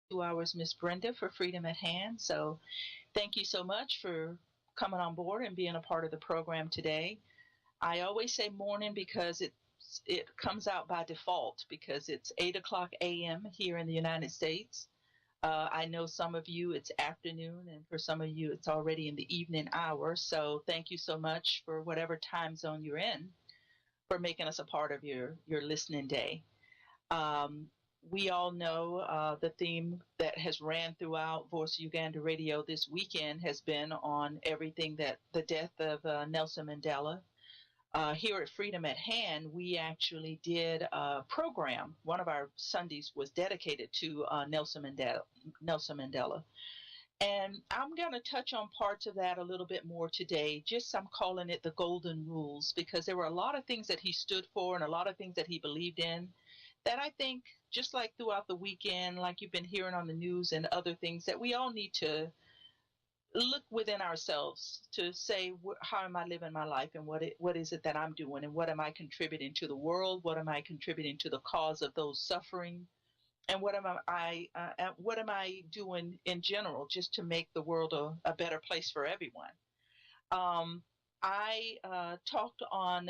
2 hours, Miss Brenda, for Freedom at Hand. So thank you so much for coming on board and being a part of the program today. I always say morning because it comes out by default because it's 8 o'clock a.m. here in the United States. I know some of you it's afternoon, and for some of you it's already in the evening hour. So thank you so much for whatever time zone you're in for making us a part of your listening day. Um, we all know the theme that has ran throughout Voice of Uganda Radio this weekend has been on everything that the death of Nelson Mandela. Here at Freedom at Hand, we actually did a program. One of our Sundays was dedicated to Nelson Mandela. Nelson Mandela. And I'm going to touch on parts of that a little bit more today. Just I'm calling it the golden rules because there were a lot of things that he stood for and a lot of things that he believed in that I think, just like throughout the weekend, like you've been hearing on the news and other things, that we all need to look within ourselves to say, how am I living my life, and what is it that I'm doing, and what am I contributing to the world? What am I contributing to the cause of those suffering? And what am I doing in general just to make the world a better place for everyone? Um, I talked on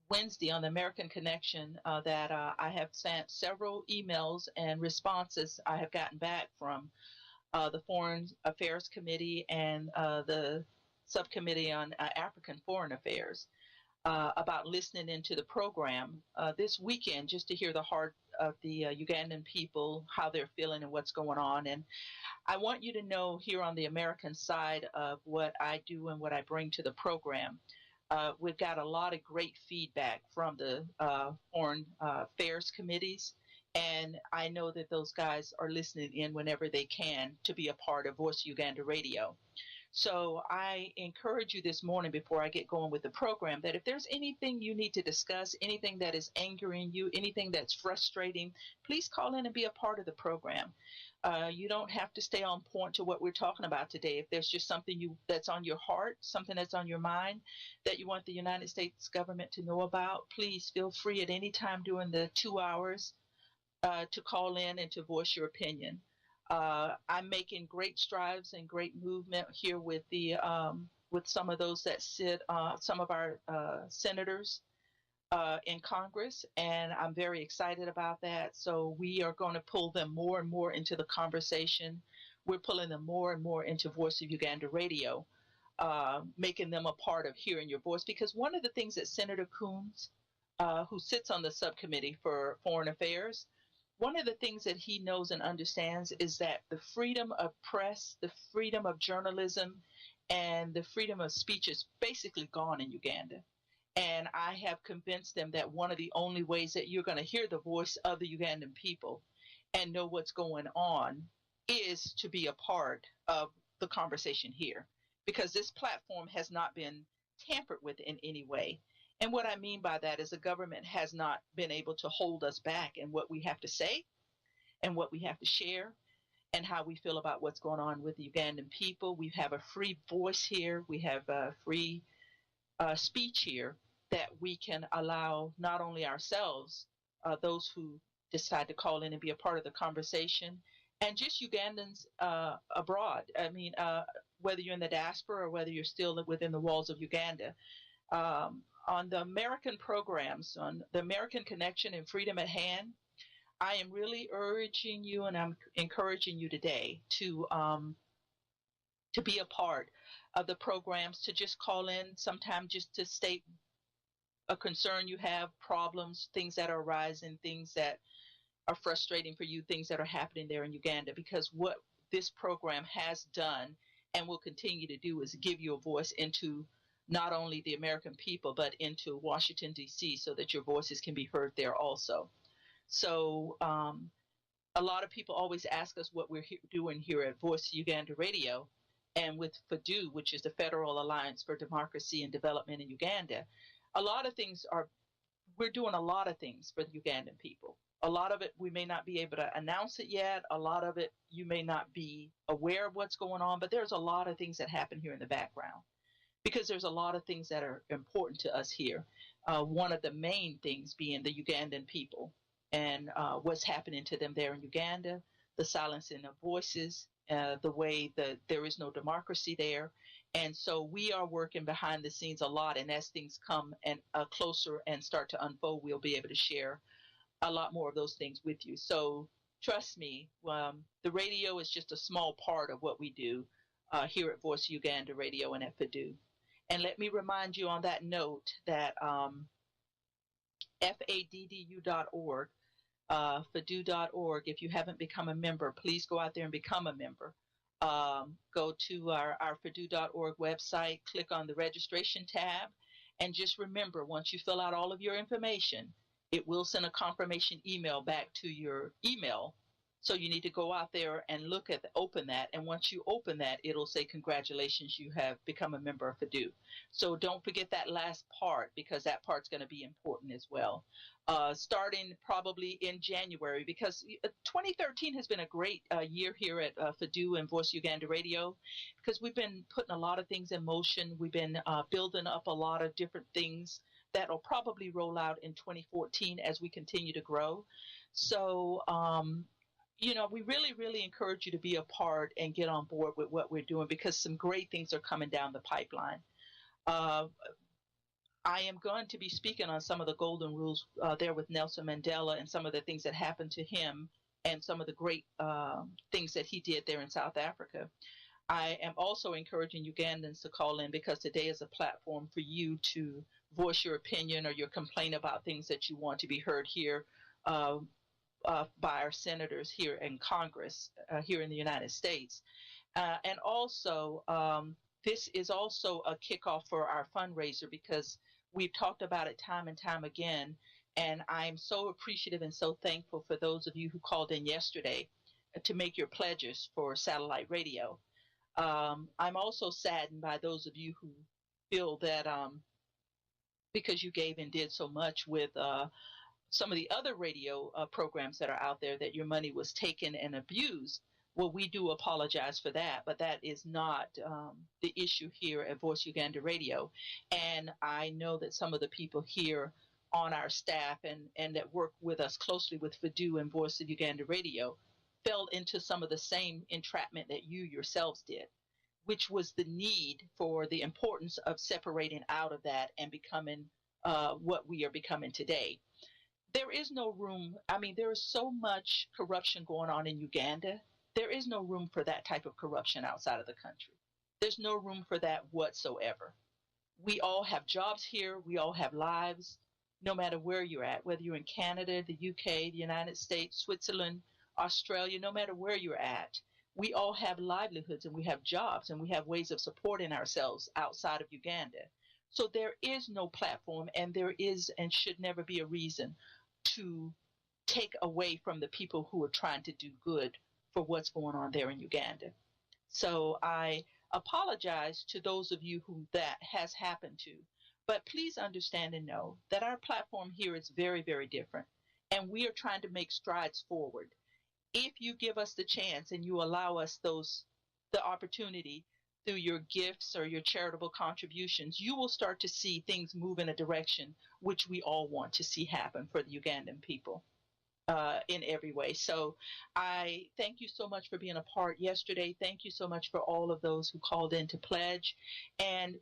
Wednesday on the American Connection that I have sent several emails and responses I have gotten back from the Foreign Affairs Committee and the Subcommittee on African Foreign Affairs about listening into the program this weekend just to hear the heart of the Ugandan people, how they're feeling and what's going on. And I want you to know here on the American side of what I do and what I bring to the program. We've got a lot of great feedback from the foreign affairs committees, and I know that those guys are listening in whenever they can to be a part of Voice Uganda Radio. So I encourage you this morning before I get going with the program that if there's anything you need to discuss, anything that is angering you, anything that's frustrating, please call in and be a part of the program. You don't have to stay on point to what we're talking about today. If there's just something that's on your heart, something that's on your mind that you want the United States government to know about, please feel free at any time during the 2 hours to call in and to voice your opinion. I'm making great strides and great movement here with some of those that sit, some of our senators in Congress, and I'm very excited about that. So we are going to pull them more and more into the conversation. We're pulling them more and more into Voice of Uganda Radio, making them a part of hearing your voice. Because one of the things that Senator Coons, who sits on the subcommittee for foreign affairs, one of the things that he knows and understands is that the freedom of press, the freedom of journalism, and the freedom of speech is basically gone in Uganda. And I have convinced them that one of the only ways that you're going to hear the voice of the Ugandan people and know what's going on is to be a part of the conversation here. Because this platform has not been tampered with in any way. And what I mean by that is the government has not been able to hold us back in what we have to say and what we have to share and how we feel about what's going on with the Ugandan people. We have a free voice here. We have a free speech here that we can allow not only ourselves, those who decide to call in and be a part of the conversation, and just Ugandans abroad. I mean, whether you're in the diaspora or whether you're still within the walls of Uganda. On the American programs, on the American Connection and Freedom at Hand, I am really urging you and I'm encouraging you today to be a part of the programs, to just call in sometime just to state a concern you have, problems, things that are arising, things that are frustrating for you, things that are happening there in Uganda. Because what this program has done and will continue to do is give you a voice into not only the American people, but into Washington, D.C., so that your voices can be heard there also. So a lot of people always ask us what we're doing here at Voice Uganda Radio and with FADU, which is the Federal Alliance for Democracy and Development in Uganda. A lot of things we're doing a lot of things for the Ugandan people. A lot of it, we may not be able to announce it yet. A lot of it, you may not be aware of what's going on, but there's a lot of things that happen here in the background because there's a lot of things that are important to us here. One of the main things being the Ugandan people. and what's happening to them there in Uganda, the silencing of voices, the way that there is no democracy there. And so we are working behind the scenes a lot. And as things come and closer and start to unfold, we'll be able to share a lot more of those things with you. So trust me, the radio is just a small part of what we do here at Voice Uganda Radio and at FADU. And let me remind you on that note that FADDU.org, FADU.org, if you haven't become a member, please go out there and become a member. Go to our FADU.org website, click on the registration tab, and just remember, once you fill out all of your information, it will send a confirmation email back to your email. So you need to go out there and open that. And once you open that, it'll say, congratulations, you have become a member of FADU. So don't forget that last part, because that part's going to be important as well. Starting probably in January, because 2013 has been a great year here at FADU and Voice Uganda Radio, because we've been putting a lot of things in motion. We've been building up a lot of different things that will probably roll out in 2014 as we continue to grow. So, we really, really encourage you to be a part and get on board with what we're doing, because some great things are coming down the pipeline. I am going to be speaking on some of the golden rules there with Nelson Mandela and some of the things that happened to him and some of the great things that he did there in South Africa. I am also encouraging Ugandans to call in, because today is a platform for you to voice your opinion or your complaint about things that you want to be heard here by our senators here in Congress, here in the United States. And also, this is also a kickoff for our fundraiser, because we've talked about it time and time again. And I'm so appreciative and so thankful for those of you who called in yesterday to make your pledges for satellite radio. I'm also saddened by those of you who feel that because you gave and did so much with some of the other radio programs that are out there, that your money was taken and abused. Well, we do apologize for that, but that is not the issue here at Voice Uganda Radio. And I know that some of the people here on our staff and that work with us closely with FADU and Voice of Uganda Radio fell into some of the same entrapment that you yourselves did, which was the need for the importance of separating out of that and becoming what we are becoming today. There is no room. I mean, there is so much corruption going on in Uganda. There is no room for that type of corruption outside of the country. There's no room for that whatsoever. We all have jobs here. We all have lives, no matter where you're at, whether you're in Canada, the UK, the United States, Switzerland, Australia, no matter where you're at. We all have livelihoods and we have jobs and we have ways of supporting ourselves outside of Uganda. So there is no platform, and there is and should never be a reason to take away from the people who are trying to do good for what's going on there in Uganda. So I apologize to those of you who that has happened to, but please understand and know that our platform here is very, very different, and we are trying to make strides forward. If you give us the chance and you allow us the opportunity through your gifts or your charitable contributions, you will start to see things move in a direction which we all want to see happen for the Ugandan people in every way. So I thank you so much for being a part yesterday. Thank you so much for all of those who called in to pledge. And,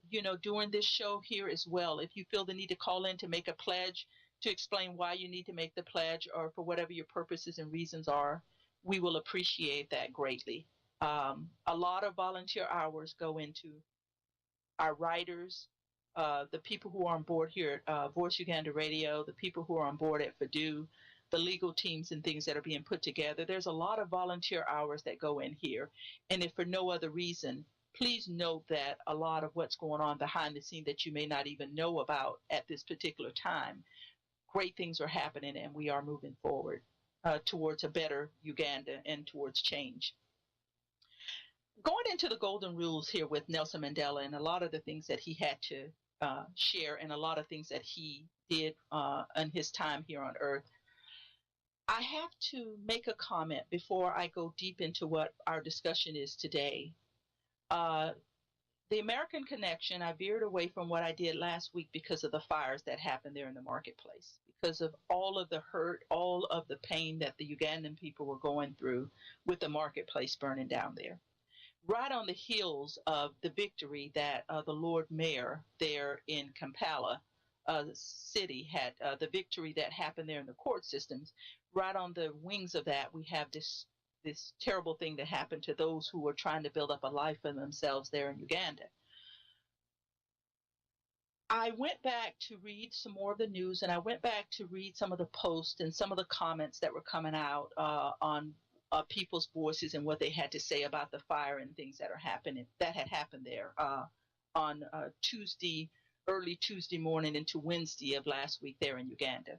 during this show here as well, if you feel the need to call in to make a pledge, to explain why you need to make the pledge, or for whatever your purposes and reasons are, we will appreciate that greatly. A lot of volunteer hours go into our writers, the people who are on board here at Voice Uganda Radio, the people who are on board at FADU, the legal teams and things that are being put together. There's a lot of volunteer hours that go in here. And if for no other reason, please note that a lot of what's going on behind the scene that you may not even know about at this particular time, great things are happening, and we are moving forward towards a better Uganda and towards change. Going into the golden rules here with Nelson Mandela and a lot of the things that he had to share and a lot of things that he did in his time here on Earth, I have to make a comment before I go deep into what our discussion is today. The American Connection, I veered away from what I did last week because of the fires that happened there in the marketplace. because of all of the hurt, all of the pain that the Ugandan people were going through with the marketplace burning down there. Right on the heels of the victory that the Lord Mayor there in Kampala city had, the victory that happened there in the court systems, right on the wings of that, we have this terrible thing that happened to those who were trying to build up a life for themselves there in Uganda. I went back to read some more of the news, and I went back to read some of the posts and some of the comments that were coming out on people's voices and what they had to say about the fire and things that had happened there on Tuesday, early Tuesday morning into Wednesday of last week there in Uganda.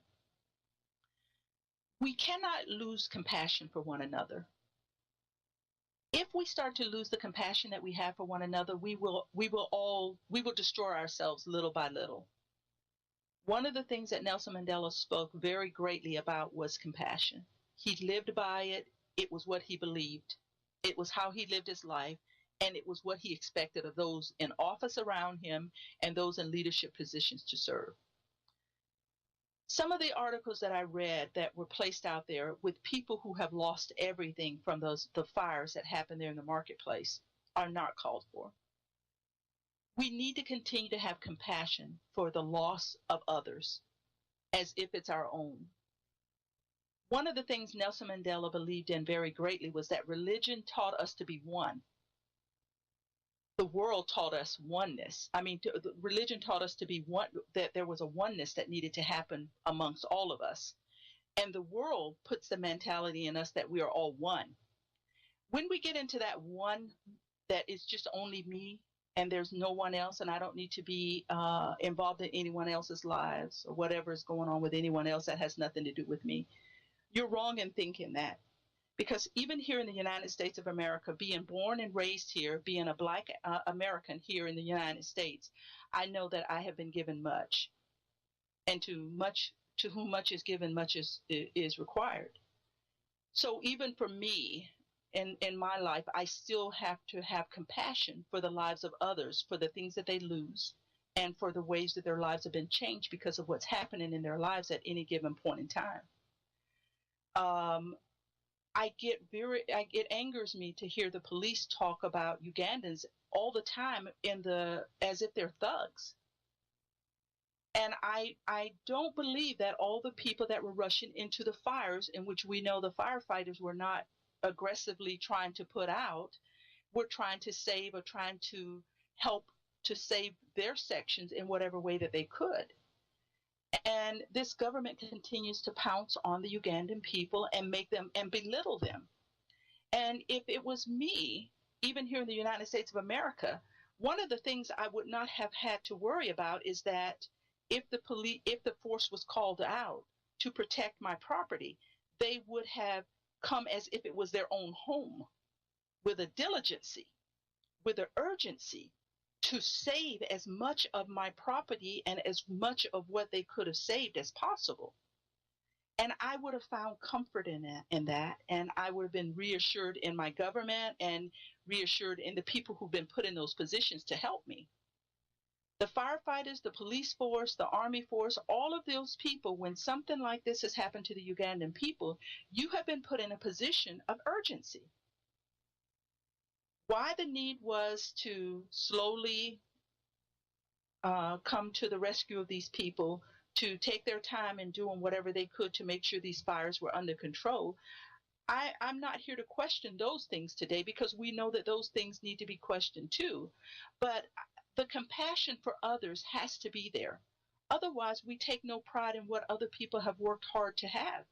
We cannot lose compassion for one another. If we start to lose the compassion that we have for one another, we will destroy ourselves little by little. One of the things that Nelson Mandela spoke very greatly about was compassion. He lived by it. It was what he believed. It was how he lived his life, and it was what he expected of those in office around him and those in leadership positions to serve. Some of the articles that I read that were placed out there with people who have lost everything from the fires that happened there in the marketplace are not called for. We need to continue to have compassion for the loss of others as if it's our own. One of the things Nelson Mandela believed in very greatly was that religion taught us to be one. The world taught us oneness. Religion taught us to be one, that there was a oneness that needed to happen amongst all of us. And the world puts the mentality in us that we are all one. When we get into that one, that is just only me and there's no one else, and I don't need to be involved in anyone else's lives or whatever is going on with anyone else that has nothing to do with me. You're wrong in thinking that. Because even here in the United States of America, being born and raised here, being a Black American here in the United States, I know that I have been given much. And to whom much is given, much is required. So even for me, in my life, I still have to have compassion for the lives of others, for the things that they lose, and for the ways that their lives have been changed because of what's happening in their lives at any given point in time. It angers me to hear the police talk about Ugandans all the time as if they're thugs. And I don't believe that all the people that were rushing into the fires, in which we know the firefighters were not aggressively trying to put out, were trying to save or trying to help to save their sections in whatever way that they could. And this government continues to pounce on the Ugandan people and make them and belittle them. And if it was me, even here in the United States of America, one of the things I would not have had to worry about is that if the force was called out to protect my property, they would have come as if it was their own home, with a diligency, with an urgency, to save as much of my property and as much of what they could have saved as possible. And I would have found comfort in that, and I would have been reassured in my government and reassured in the people who've been put in those positions to help me. The firefighters, the police force, the army force, all of those people, when something like this has happened to the Ugandan people, you have been put in a position of urgency. Why the need was to slowly come to the rescue of these people, to take their time in doing whatever they could to make sure these fires were under control, I'm not here to question those things today, because we know that those things need to be questioned too. But the compassion for others has to be there. Otherwise, we take no pride in what other people have worked hard to have.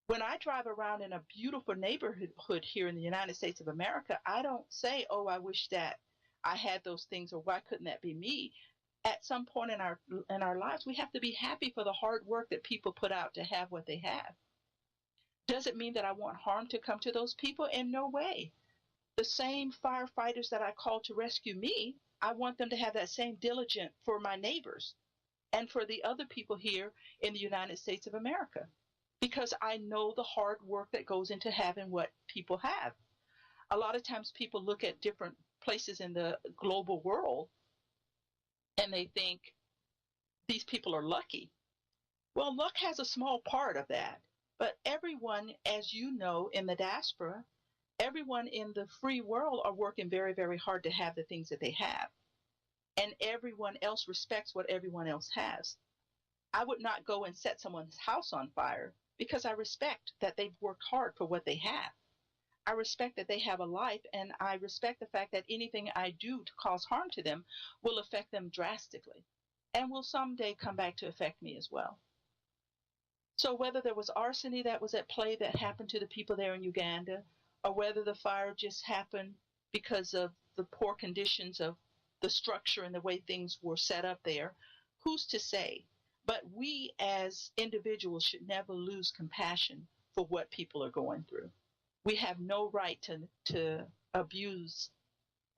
When I drive around in a beautiful neighborhood here in the United States of America, I don't say, oh, I wish that I had those things, or why couldn't that be me? At some point in our lives, we have to be happy for the hard work that people put out to have what they have. Does it mean that I want harm to come to those people? In no way. The same firefighters that I call to rescue me, I want them to have that same diligence for my neighbors and for the other people here in the United States of America, because I know the hard work that goes into having what people have. A lot of times people look at different places in the global world and they think these people are lucky. Well, luck has a small part of that. But everyone, as you know, in the diaspora, everyone in the free world are working very, very hard to have the things that they have. And everyone else respects what everyone else has. I would not go and set someone's house on fire because I respect that they've worked hard for what they have. I respect that they have a life, and I respect the fact that anything I do to cause harm to them will affect them drastically and will someday come back to affect me as well. So whether there was arson that was at play that happened to the people there in Uganda, or whether the fire just happened because of the poor conditions of the structure and the way things were set up there, who's to say? But we as individuals should never lose compassion for what people are going through. We have no right to abuse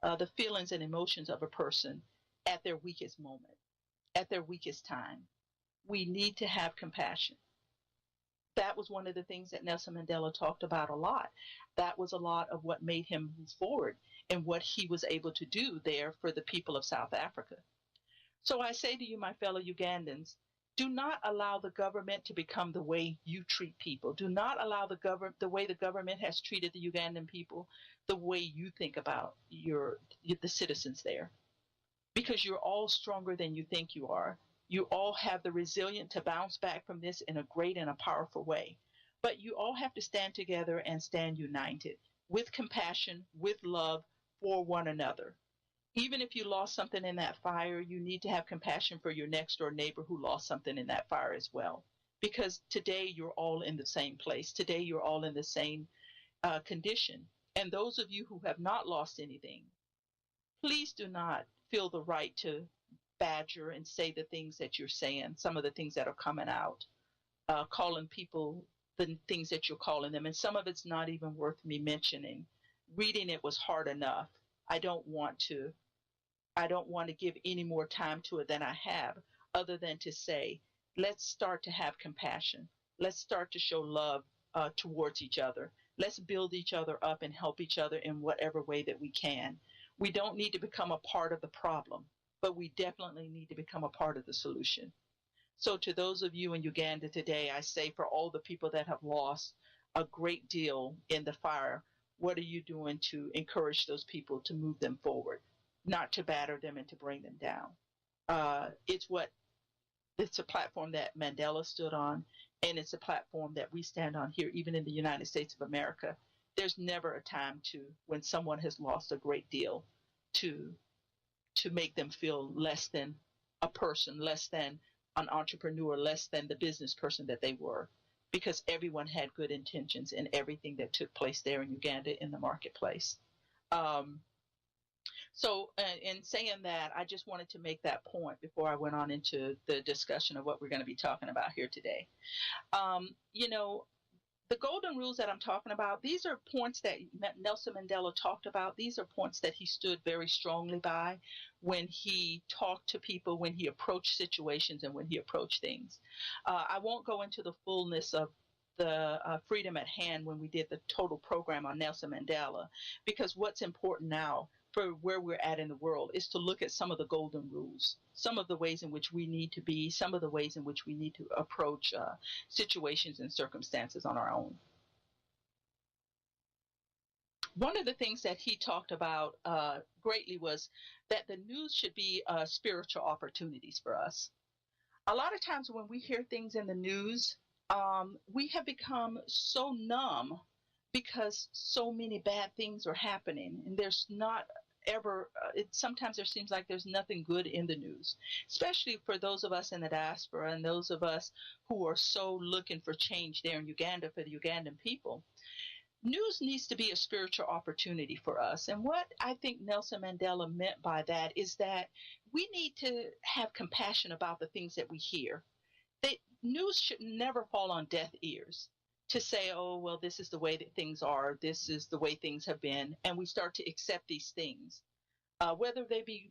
the feelings and emotions of a person at their weakest moment, at their weakest time. We need to have compassion. That was one of the things that Nelson Mandela talked about a lot. That was a lot of what made him move forward and what he was able to do there for the people of South Africa. So I say to you, my fellow Ugandans, do not allow the government to become the way you treat people. Do not allow the way the government has treated the Ugandan people, the way you think about the citizens there. Because you're all stronger than you think you are. You all have the resilience to bounce back from this in a great and a powerful way. But you all have to stand together and stand united with compassion, with love for one another. Even if you lost something in that fire, you need to have compassion for your next door neighbor who lost something in that fire as well. Because today you're all in the same place. Today you're all in the same condition. And those of you who have not lost anything, please do not feel the right to badger and say the things that you're saying, some of the things that are coming out, calling people the things that you're calling them. And some of it's not even worth me mentioning. Reading it was hard enough. I don't want to give any more time to it than I have, other than to say, let's start to have compassion. Let's start to show love towards each other. Let's build each other up and help each other in whatever way that we can. We don't need to become a part of the problem, but we definitely need to become a part of the solution. So to those of you in Uganda today, I say for all the people that have lost a great deal in the fire, what are you doing to encourage those people to move them forward, not to batter them and to bring them down? It's a platform that Mandela stood on, and it's a platform that we stand on here, even in the United States of America. There's never a time when someone has lost a great deal, to make them feel less than a person, less than an entrepreneur, less than the business person that they were, because everyone had good intentions in everything that took place there in Uganda in the marketplace. So in saying that, I just wanted to make that point before I went on into the discussion of what we're going to be talking about here today. You know, the golden rules that I'm talking about, these are points that Nelson Mandela talked about. These are points that he stood very strongly by when he talked to people, when he approached situations, and when he approached things. I won't go into the fullness of the freedom at hand when we did the total program on Nelson Mandela, because what's important now for where we're at in the world is to look at some of the golden rules, some of the ways in which we need to be, some of the ways in which we need to approach situations and circumstances on our own. One of the things that he talked about greatly was that the news should be spiritual opportunities for us. A lot of times when we hear things in the news, we have become so numb because so many bad things are happening, and there's not ever sometimes there seems like there's nothing good in the news, especially for those of us in the diaspora and those of us who are so looking for change there in Uganda for the Ugandan people. News needs to be a spiritual opportunity for us. And what I think Nelson Mandela meant by that is that we need to have compassion about the things that we hear. News should never fall on deaf ears to say, oh, well, this is the way that things are. This is the way things have been. And we start to accept these things, whether they be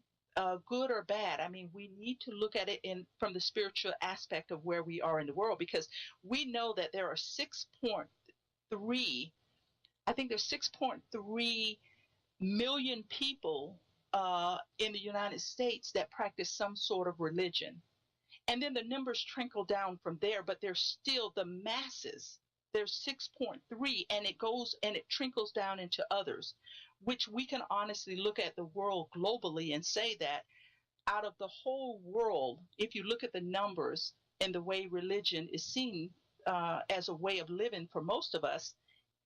good or bad. I mean, we need to look at it from the spiritual aspect of where we are in the world, because we know that there are 6.3, I think there's 6.3 million people in the United States that practice some sort of religion. And then the numbers trickle down from there, but there's still the masses. There's 6.3, and it goes and it trickles down into others, which we can honestly look at the world globally and say that out of the whole world, if you look at the numbers and the way religion is seen as a way of living for most of us,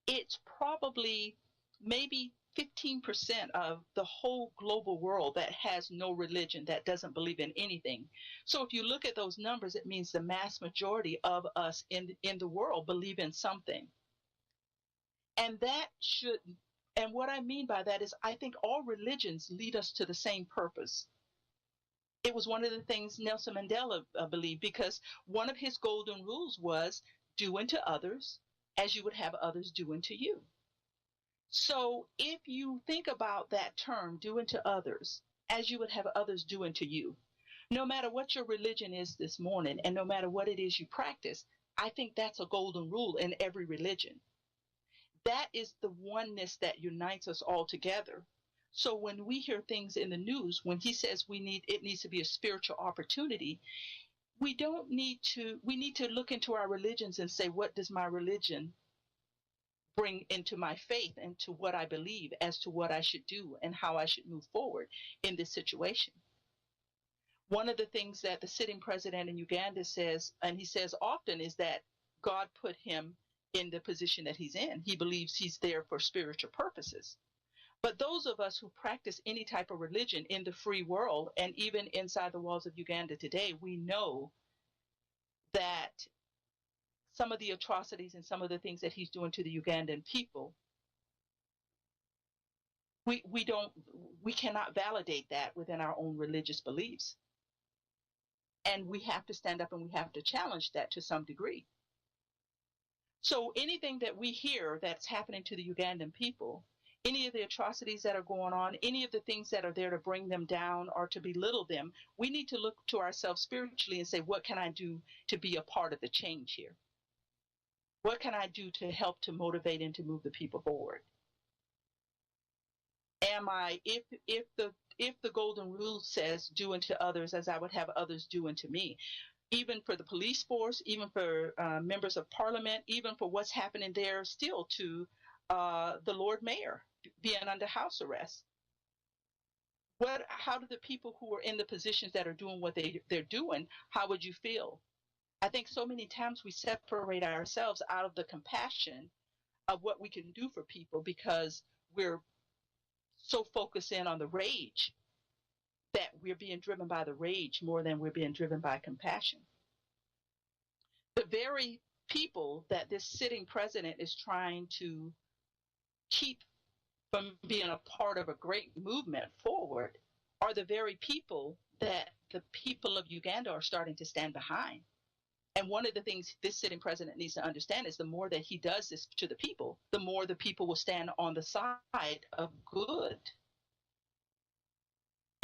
it's probably maybe 15% of the whole global world that has no religion, that doesn't believe in anything. So if you look at those numbers, it means the mass majority of us in the world believe in something. And that should, and what I mean by that is I think all religions lead us to the same purpose. It was one of the things Nelson Mandela believed, because one of his golden rules was do unto others as you would have others do unto you. So if you think about that term, do unto others as you would have others do unto you, no matter what your religion is this morning and no matter what it is you practice, I think that's a golden rule in every religion. That is the oneness that unites us all together. So when we hear things in the news, when he says it needs to be a spiritual opportunity, we need to look into our religions and say, what does my religion bring into my faith and to what I believe as to what I should do and how I should move forward in this situation? One of the things that the sitting president in Uganda says, and he says often, is that God put him in the position that he's in. He believes he's there for spiritual purposes. But those of us who practice any type of religion in the free world, and even inside the walls of Uganda today, we know that some of the atrocities and some of the things that he's doing to the Ugandan people, we cannot validate that within our own religious beliefs. And we have to stand up and we have to challenge that to some degree. So anything that we hear that's happening to the Ugandan people, any of the atrocities that are going on, any of the things that are there to bring them down or to belittle them, we need to look to ourselves spiritually and say, what can I do to be a part of the change here? What can I do to help to motivate and to move the people forward? If the golden rule says do unto others as I would have others do unto me, even for the police force, even for members of parliament, even for what's happening there still to the Lord Mayor being under house arrest. How do the people who are in the positions that are doing what they're doing, how would you feel? I think so many times we separate ourselves out of the compassion of what we can do for people because we're so focused in on the rage that we're being driven by the rage more than we're being driven by compassion. The very people that this sitting president is trying to keep from being a part of a great movement forward are the very people that the people of Uganda are starting to stand behind. And one of the things this sitting president needs to understand is the more that he does this to the people, the more the people will stand on the side of good.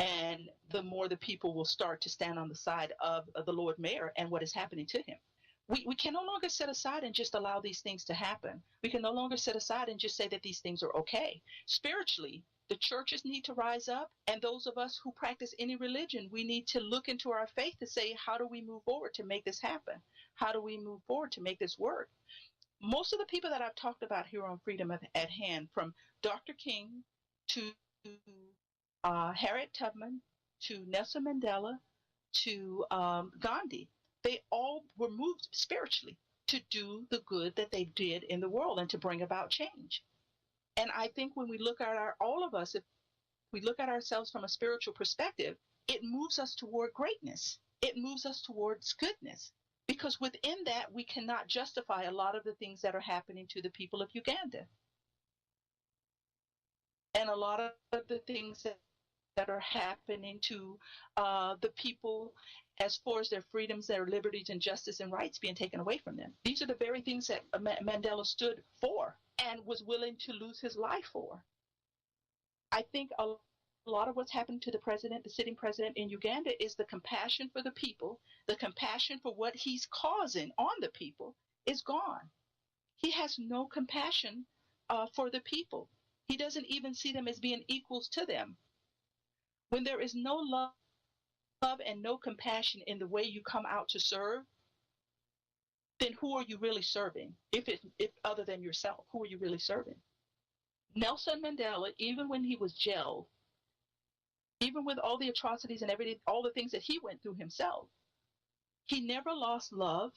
And the more the people will start to stand on the side of the Lord Mayor and what is happening to him. We can no longer set aside and just allow these things to happen. We can no longer set aside and just say that these things are okay. Spiritually, the churches need to rise up, and those of us who practice any religion, we need to look into our faith to say, how do we move forward to make this happen? How do we move forward to make this work? Most of the people that I've talked about here on Freedom at Hand, from Dr. King to Harriet Tubman to Nelson Mandela to Gandhi, they all were moved spiritually to do the good that they did in the world and to bring about change. And I think when we look at all of us, if we look at ourselves from a spiritual perspective, it moves us toward greatness. It moves us towards goodness, because within that, we cannot justify a lot of the things that are happening to the people of Uganda. And a lot of the things that are happening to the people as far as their freedoms, their liberties and justice and rights being taken away from them. These are the very things that Mandela stood for and was willing to lose his life for. I think a lot of what's happened to the sitting president in Uganda is the compassion for the people, the compassion for what he's causing on the people is gone. He has no compassion for the people. He doesn't even see them as being equals to them. When there is no love love and no compassion in the way you come out to serve, then who are you really serving? If other than yourself, who are you really serving? Nelson Mandela, even when he was jailed, even with all the atrocities and everything, all the things that he went through himself, he never lost love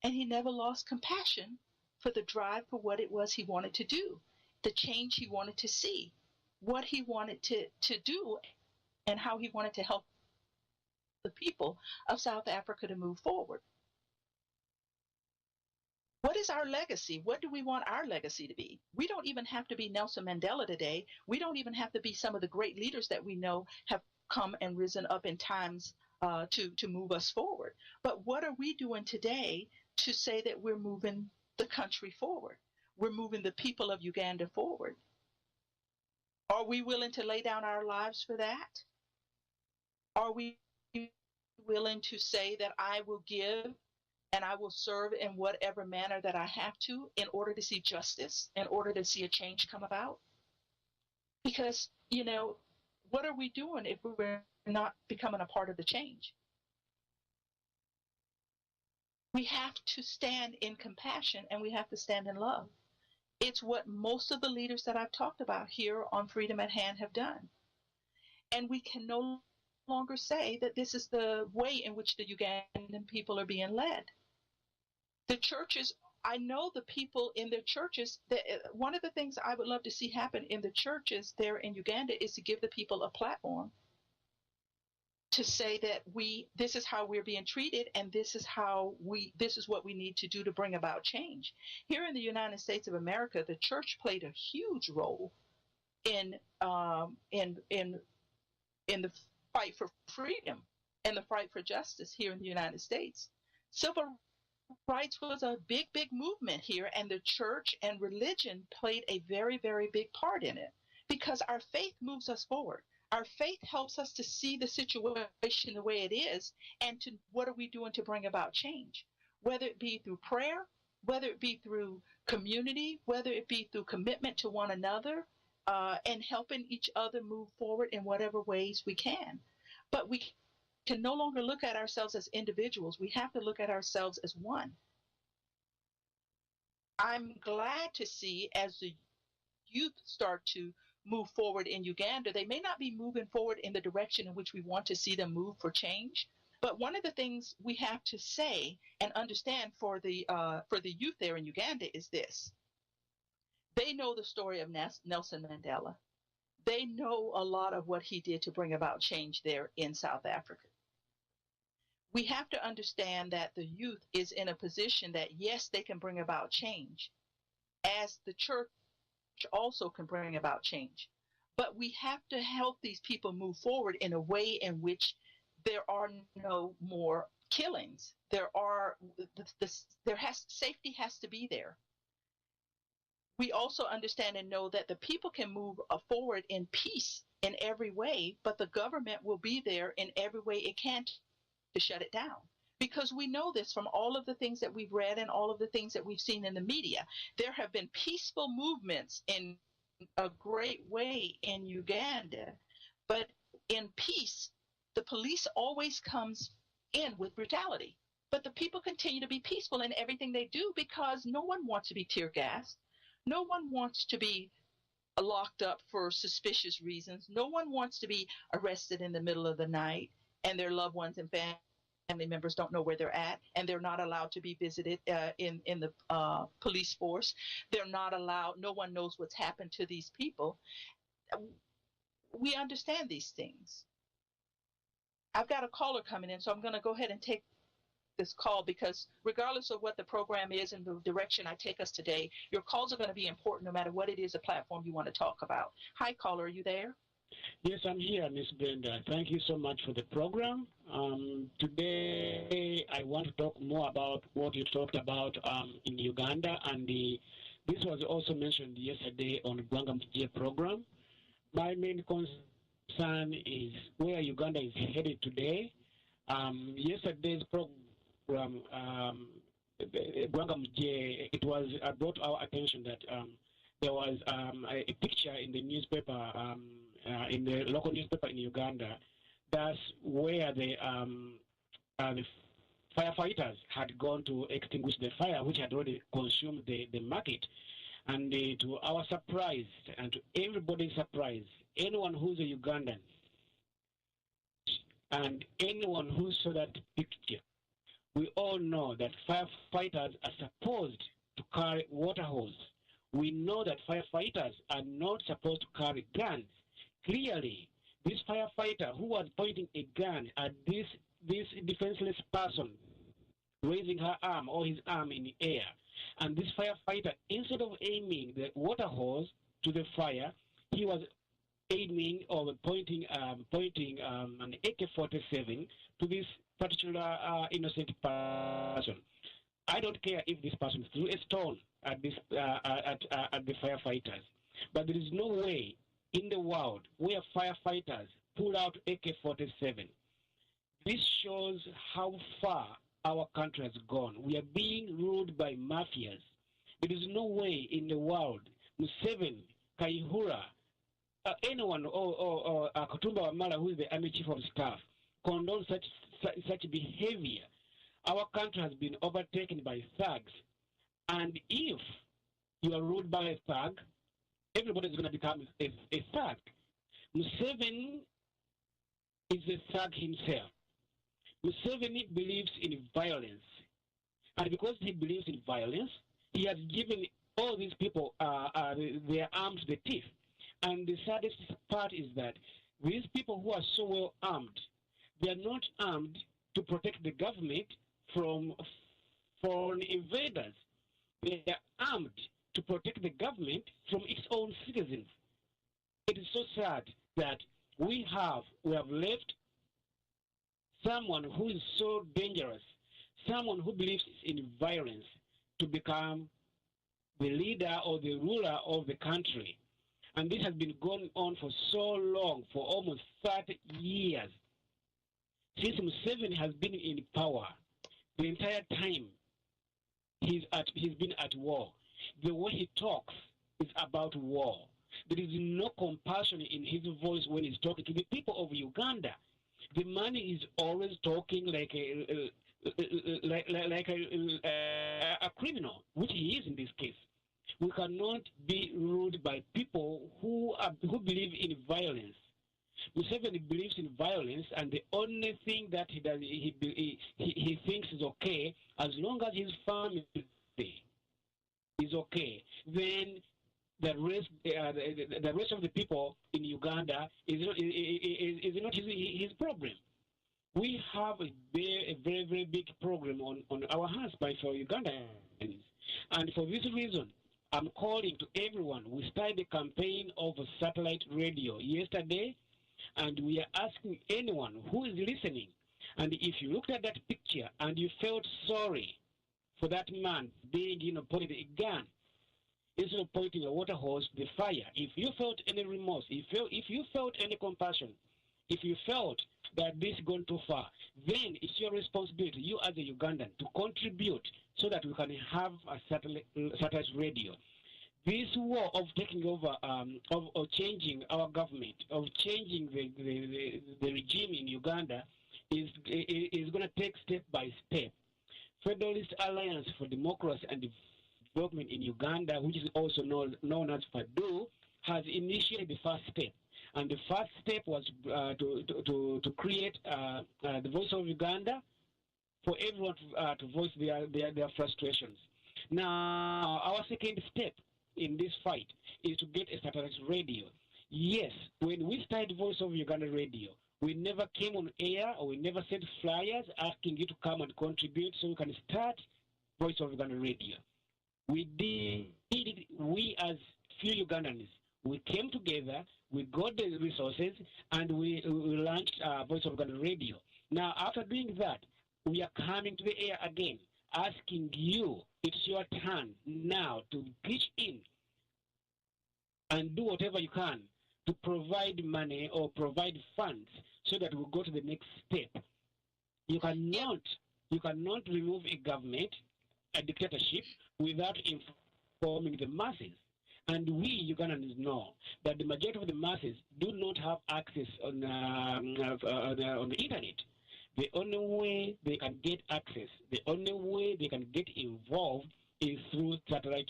and he never lost compassion for the drive for what it was he wanted to do, the change he wanted to see, what he wanted to do, and how he wanted to help the people of South Africa to move forward. What is our legacy? What do we want our legacy to be? We don't even have to be Nelson Mandela today. We don't even have to be some of the great leaders that we know have come and risen up in times to move us forward. But what are we doing today to say that we're moving the country forward? We're moving the people of Uganda forward. Are we willing to lay down our lives for that? Are we willing to say that I will give and I will serve in whatever manner that I have to in order to see justice, in order to see a change come about? Because, what are we doing if we're not becoming a part of the change? We have to stand in compassion and we have to stand in love. It's what most of the leaders that I've talked about here on Freedom at Hand have done. And we can no longer say that this is the way in which the Ugandan people are being led. The churches, I know the people in their churches, one of the things I would love to see happen in the churches there in Uganda is to give the people a platform to say that this is how we're being treated and this is what we need to do to bring about change. Here in the United States of America, the church played a huge role in the fight for freedom and the fight for justice here in the United States. Civil rights was a big, big movement here, and the church and religion played a very, very big part in it because our faith moves us forward. Our faith helps us to see the situation the way it is and to what are we doing to bring about change, whether it be through prayer, whether it be through community, whether it be through commitment to one another, and helping each other move forward in whatever ways we can. But we can no longer look at ourselves as individuals. We have to look at ourselves as one. I'm glad to see as the youth start to move forward in Uganda, they may not be moving forward in the direction in which we want to see them move for change. But one of the things we have to say and understand for the youth there in Uganda is this. They know the story of Nelson Mandela. They know a lot of what he did to bring about change there in South Africa. We have to understand that the youth is in a position that, yes, they can bring about change, as the church also can bring about change. But we have to help these people move forward in a way in which there are no more killings. Safety has to be there. We also understand and know that the people can move forward in peace in every way, but the government will be there in every way it can to shut it down. Because we know this from all of the things that we've read and all of the things that we've seen in the media. There have been peaceful movements in a great way in Uganda, but in peace, the police always comes in with brutality. But the people continue to be peaceful in everything they do because no one wants to be tear gassed. No one wants to be locked up for suspicious reasons. No one wants to be arrested in the middle of the night and their loved ones and family members don't know where they're at, and they're not allowed to be visited in the police force. They're not allowed. No one knows what's happened to these people. We understand these things. I've got a caller coming in, so I'm going to go ahead and take this call because regardless of what the program is and the direction I take us today, your calls are going to be important no matter what it is, the platform you want to talk about. Hi, caller, are you there? Yes, I'm here, Ms. Branda. Thank you so much for the program. Today, I want to talk more about what you talked about in Uganda, and this was also mentioned yesterday on the Branda program. My main concern is where Uganda is headed today. Yesterday's program, it was brought our attention that there was a picture in the newspaper, in the local newspaper in Uganda, That's where the firefighters had gone to extinguish the fire, which had already consumed the market. And to our surprise, and to everybody's surprise, anyone who's a Ugandan and anyone who saw that picture, we all know that firefighters are supposed to carry water hose. We know that firefighters are not supposed to carry guns. Clearly, this firefighter who was pointing a gun at this defenseless person, raising her arm or his arm in the air, and this firefighter, instead of aiming the water hose to the fire, he was aiming or pointing an AK-47 to this particular innocent person. I don't care if this person threw a stone at the firefighters, but there is no way in the world where firefighters pull out AK-47. This shows how far our country has gone. We are being ruled by mafias. There is no way in the world Museveni, Kaihura, anyone or Katumba Wamala, who is the Army Chief of Staff, condone such behavior. Our country has been overtaken by thugs. And if you are ruled by a thug, everybody is going to become a thug. Museveni is a thug himself. Museveni believes in violence. And because he believes in violence, he has given all these people their arms to the teeth. And the saddest part is that these people who are so well armed, they are not armed to protect the government from foreign invaders. They are armed to protect the government from its own citizens. It is so sad that we have left someone who is so dangerous, someone who believes in violence, to become the leader or the ruler of the country. And this has been going on for so long, for almost 30 years. Since Museveni has been in power, the entire time he's been at war. The way he talks is about war. There is no compassion in his voice when he's talking to the people of Uganda. The man is always talking like a criminal, which he is in this case. We cannot be ruled by people who believe in violence. Museveni believes in violence, and the only thing that he does, he thinks is okay, as long as his family is okay. Then the rest of the people in Uganda is not his problem. We have a very, very big problem on our hands for Ugandans, and for this reason, I'm calling to everyone. We started a campaign of satellite radio yesterday, and we are asking anyone who is listening, and if you looked at that picture and you felt sorry for that man being, pointing a gun instead of pointing a water hose to the fire, if you felt any remorse, if you felt any compassion, if you felt that this is going too far, then it's your responsibility, you as a Ugandan, to contribute so that we can have a satellite radio. This war of taking over, of changing our government, of changing the regime in Uganda is going to take step by step. Federalist Alliance for Democracy and Development in Uganda, which is also known as FADU, has initiated the first step. And the first step was to create the Voice of Uganda for everyone to voice their frustrations. Now, our second step in this fight is to get a satellite radio. Yes, when we started Voice of Uganda Radio, we never came on air or we never sent flyers asking you to come and contribute so we can start Voice of Uganda Radio. We did it, we as few Ugandans, we came together, we got the resources, and we launched Voice of Uganda Radio. Now, after doing that, we are coming to the air again, asking you, it's your turn now to pitch in and do whatever you can to provide money or provide funds so that we go to the next step. You cannot remove a government, a dictatorship, without informing the masses. And we Ugandans know that the majority of the masses do not have access on the internet. The only way they can get access, the only way they can get involved is through satellite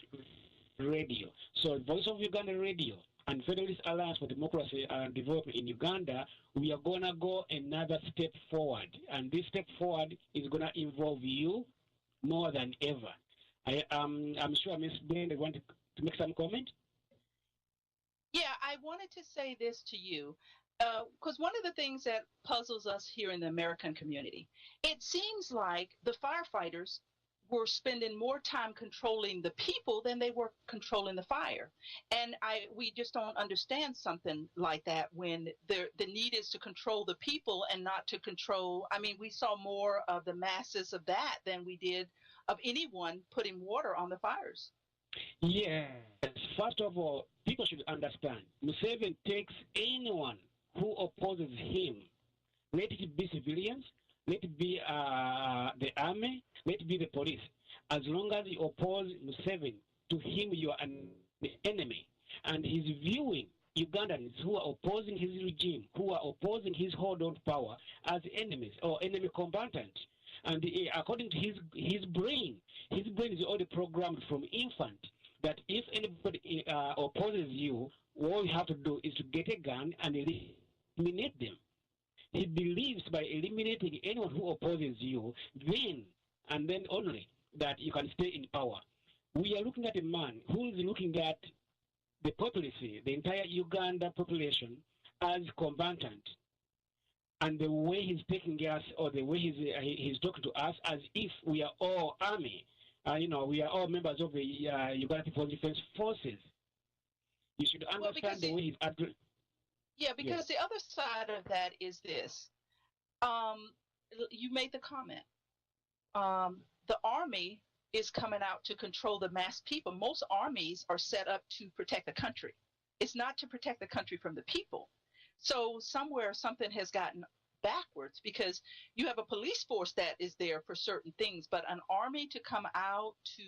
radio. So Voice of Uganda Radio and Federalist Alliance for Democracy and Development in Uganda, we are going to go another step forward. And this step forward is going to involve you more than ever. I'm sure Ms. Branda wanted to make some comment. Yeah, I wanted to say this to you because one of the things that puzzles us here in the American community, it seems like the firefighters were spending more time controlling the people than they were controlling the fire. And we just don't understand something like that when the need is to control the people and not to control. I mean, we saw more of the masses of that than we did of anyone putting water on the fires. Yes. First of all, people should understand Museveni takes anyone who opposes him, let it be civilians, let it be the army, let it be the police. As long as you oppose Museveni, to him you are an enemy. And he's viewing Ugandans who are opposing his regime, who are opposing his hold on power as enemies or enemy combatants. And according to his brain is already programmed from infant that if anybody opposes you, all you have to do is to get a gun and eliminate them. He believes by eliminating anyone who opposes you, then and then only that you can stay in power. We are looking at a man who is looking at the populace, the entire Uganda population, as combatant. And the way he's taking us, or the way he's talking to us, as if we are all army. We are all members of the Uganda People's Defense Forces. You should understand the way he's acting. Yeah, because the other side of that is this. You made the comment. The army is coming out to control the mass people. Most armies are set up to protect the country. It's not to protect the country from the people. So somewhere something has gotten backwards because you have a police force that is there for certain things, but an army to come out to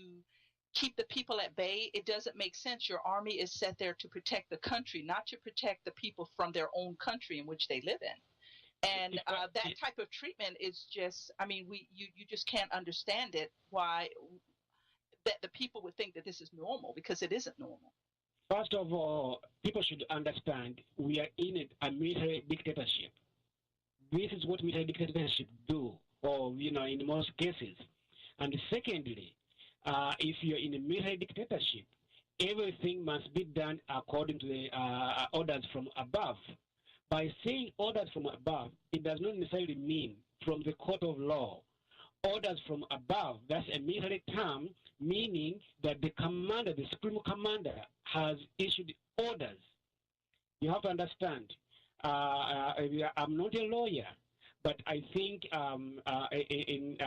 keep the people at bay, it doesn't make sense. Your army is set there to protect the country, not to protect the people from their own country in which they live in. And that type of treatment is just, I mean, you just can't understand it, why that the people would think that this is normal, because it isn't normal. First of all, people should understand we are in a military dictatorship. This is what military dictatorship do, or, in most cases. And secondly, if you're in a military dictatorship, everything must be done according to the orders from above. By saying orders from above, it does not necessarily mean from the court of law. Orders from above, that's a military term, meaning that the commander, the supreme commander, has issued orders. You have to understand, I'm not a lawyer, but I think in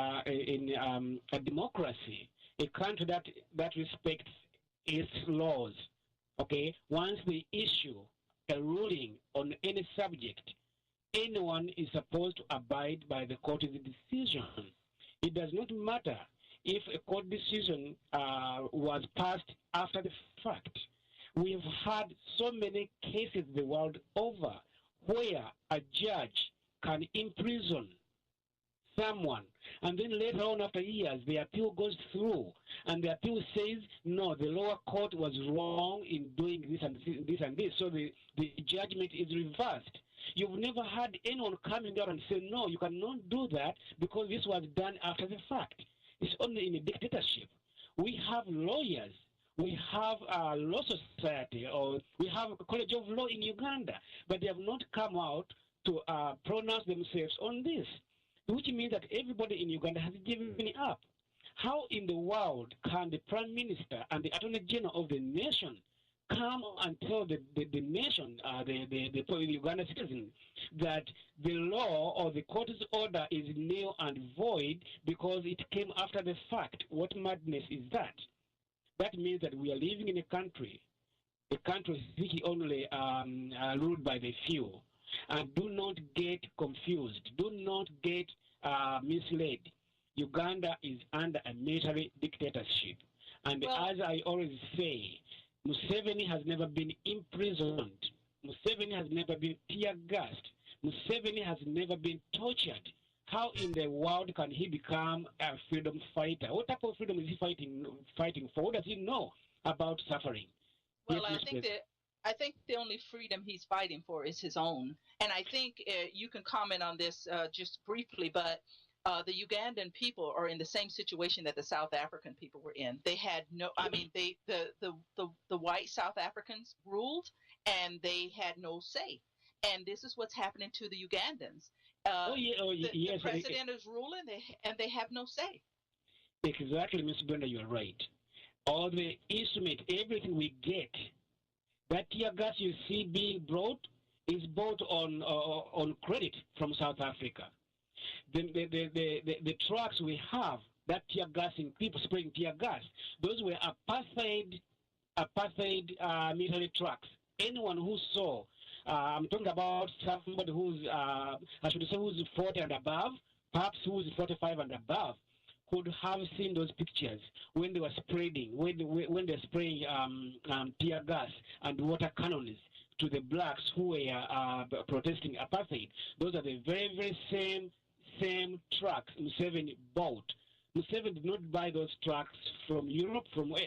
a democracy, a country that respects its laws, okay, once they issue a ruling on any subject, anyone is supposed to abide by the court's decision. It does not matter if a court decision was passed after the fact. We've had so many cases the world over where a judge can imprison someone, and then later on, after years, the appeal goes through, and the appeal says, no, the lower court was wrong in doing this and this and this, so the judgment is reversed. You've never had anyone coming out and say, no, you cannot do that because this was done after the fact. It's only in a dictatorship. We have lawyers. We have a law society, or we have a college of law in Uganda, but they have not come out to pronounce themselves on this, which means that everybody in Uganda has given up. How in the world can the Prime Minister and the Attorney General of the nation come and tell the nation, the Uganda citizens, that the law or the court's order is nil and void because it came after the fact? What madness is that? That means that we are living in a country which is only ruled by the few. And do not get confused. Do not get misled. Uganda is under a military dictatorship. And as I always say, Museveni has never been imprisoned. Museveni has never been tear gassed. Museveni has never been tortured. How in the world can he become a freedom fighter? What type of freedom is he fighting for? What does he know about suffering? Well, I think the only freedom he's fighting for is his own. And I think you can comment on this just briefly, but the Ugandan people are in the same situation that the South African people were in. They had no, I mean, the white South Africans ruled, and they had no say. And this is what's happening to the Ugandans. Yes. The president is ruling, and they have no say. Exactly, Ms. Brenda, you're right. All the instrument, everything we get, that tear gas you see being brought is bought on credit from South Africa. The trucks we have that tear gassing people spraying tear gas, those were apartheid military trucks. Anyone who saw, I'm talking about somebody who's I should say who's 40 and above, perhaps who's 45 and above, could have seen those pictures when they were spreading, when they're spraying tear gas and water cannons to the blacks who were protesting apartheid. Those are the very, very same trucks Museveni bought. Museveni did not buy those trucks from Europe,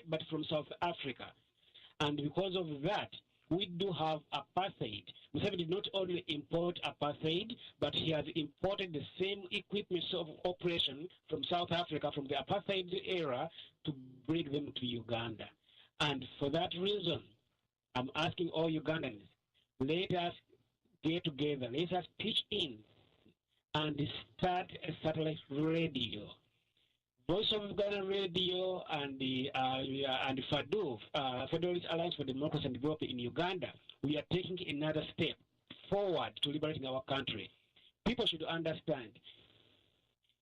but from South Africa. And because of that, we do have apartheid. Museveni did not only import apartheid, but he has imported the same equipment of operation from South Africa, from the apartheid era, to bring them to Uganda. And for that reason, I'm asking all Ugandans, let us get together, let us pitch in and start a satellite radio. Voice of Uganda Radio and the FADU, Federalist Alliance for Democracy and Development in Uganda, we are taking another step forward to liberating our country. People should understand,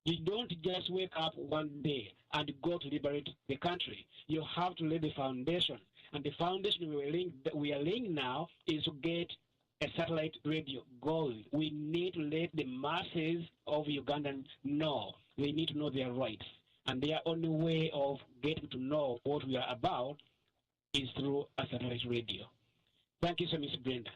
you don't just wake up one day and go to liberate the country. You have to lay the foundation. And the foundation we are laying now is to get a satellite radio going. We need to let the masses of Ugandans know. They need to know their rights. And their only way of getting to know what we are about is through a satellite radio. Thank you so much, Brenda.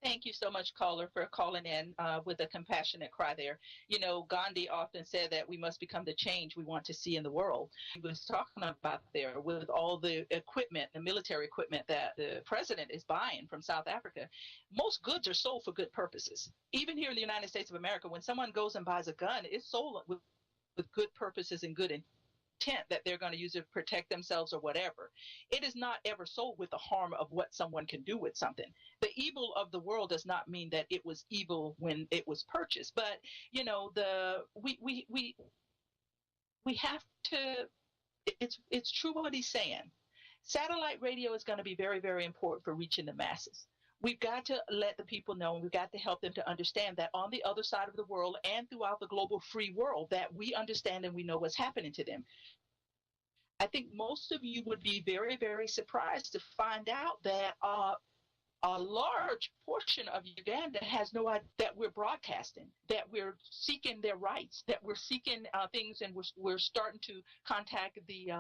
Thank you so much, caller, for calling in with a compassionate cry there. You know, Gandhi often said that we must become the change we want to see in the world. He was talking about there with all the equipment, the military equipment that the president is buying from South Africa. Most goods are sold for good purposes. Even here in the United States of America, when someone goes and buys a gun, it's sold with good purposes and good intent that they're going to use it to protect themselves or whatever. It is not ever sold with the harm of what someone can do with something. The evil of the world does not mean that it was evil when it was purchased, but you know, we have to. It's true what he's saying. Satellite radio is going to be very, very important for reaching the masses. We've got to let the people know, and we've got to help them to understand that on the other side of the world and throughout the global free world, that we understand and we know what's happening to them. I think most of you would be very, very surprised to find out that a large portion of Uganda has no idea that we're broadcasting, that we're seeking their rights, that we're seeking things, and we're starting to contact the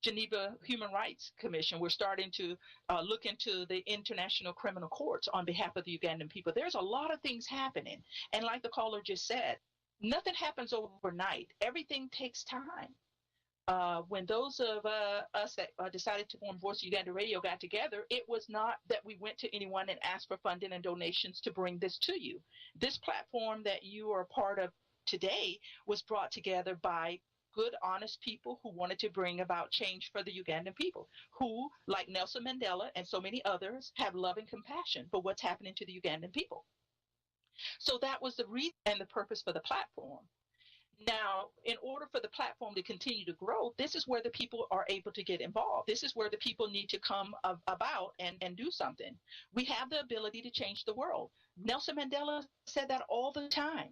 Geneva Human Rights Commission. We're starting to look into the International Criminal Courts on behalf of the Ugandan people. There's a lot of things happening. And like the caller just said, nothing happens overnight. Everything takes time. When those of us that decided to form Voice of Uganda Radio got together, it was not that we went to anyone and asked for funding and donations to bring this to you. This platform that you are a part of today was brought together by good, honest people who wanted to bring about change for the Ugandan people, who, like Nelson Mandela and so many others, have love and compassion for what's happening to the Ugandan people. So that was the reason and the purpose for the platform. Now, in order for the platform to continue to grow, this is where the people are able to get involved. This is where the people need to come about and do something. We have the ability to change the world. Nelson Mandela said that all the time.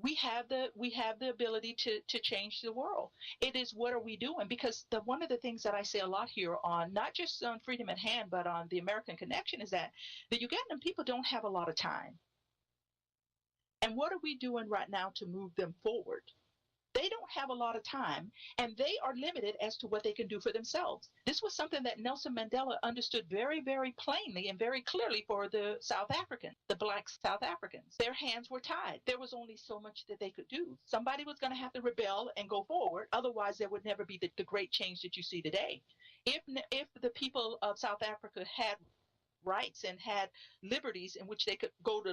We have the ability to change the world. It is, what are we doing? Because one of the things that I say a lot here on, not just on Freedom at Hand, but on the American Connection, is that the Ugandan people don't have a lot of time. And what are we doing right now to move them forward? They don't have a lot of time, and they are limited as to what they can do for themselves. This was something that Nelson Mandela understood very, very plainly and very clearly for the South Africans, the black South Africans. Their hands were tied. There was only so much that they could do. Somebody was going to have to rebel and go forward. Otherwise, there would never be the great change that you see today. If the people of South Africa had rights and had liberties in which they could go to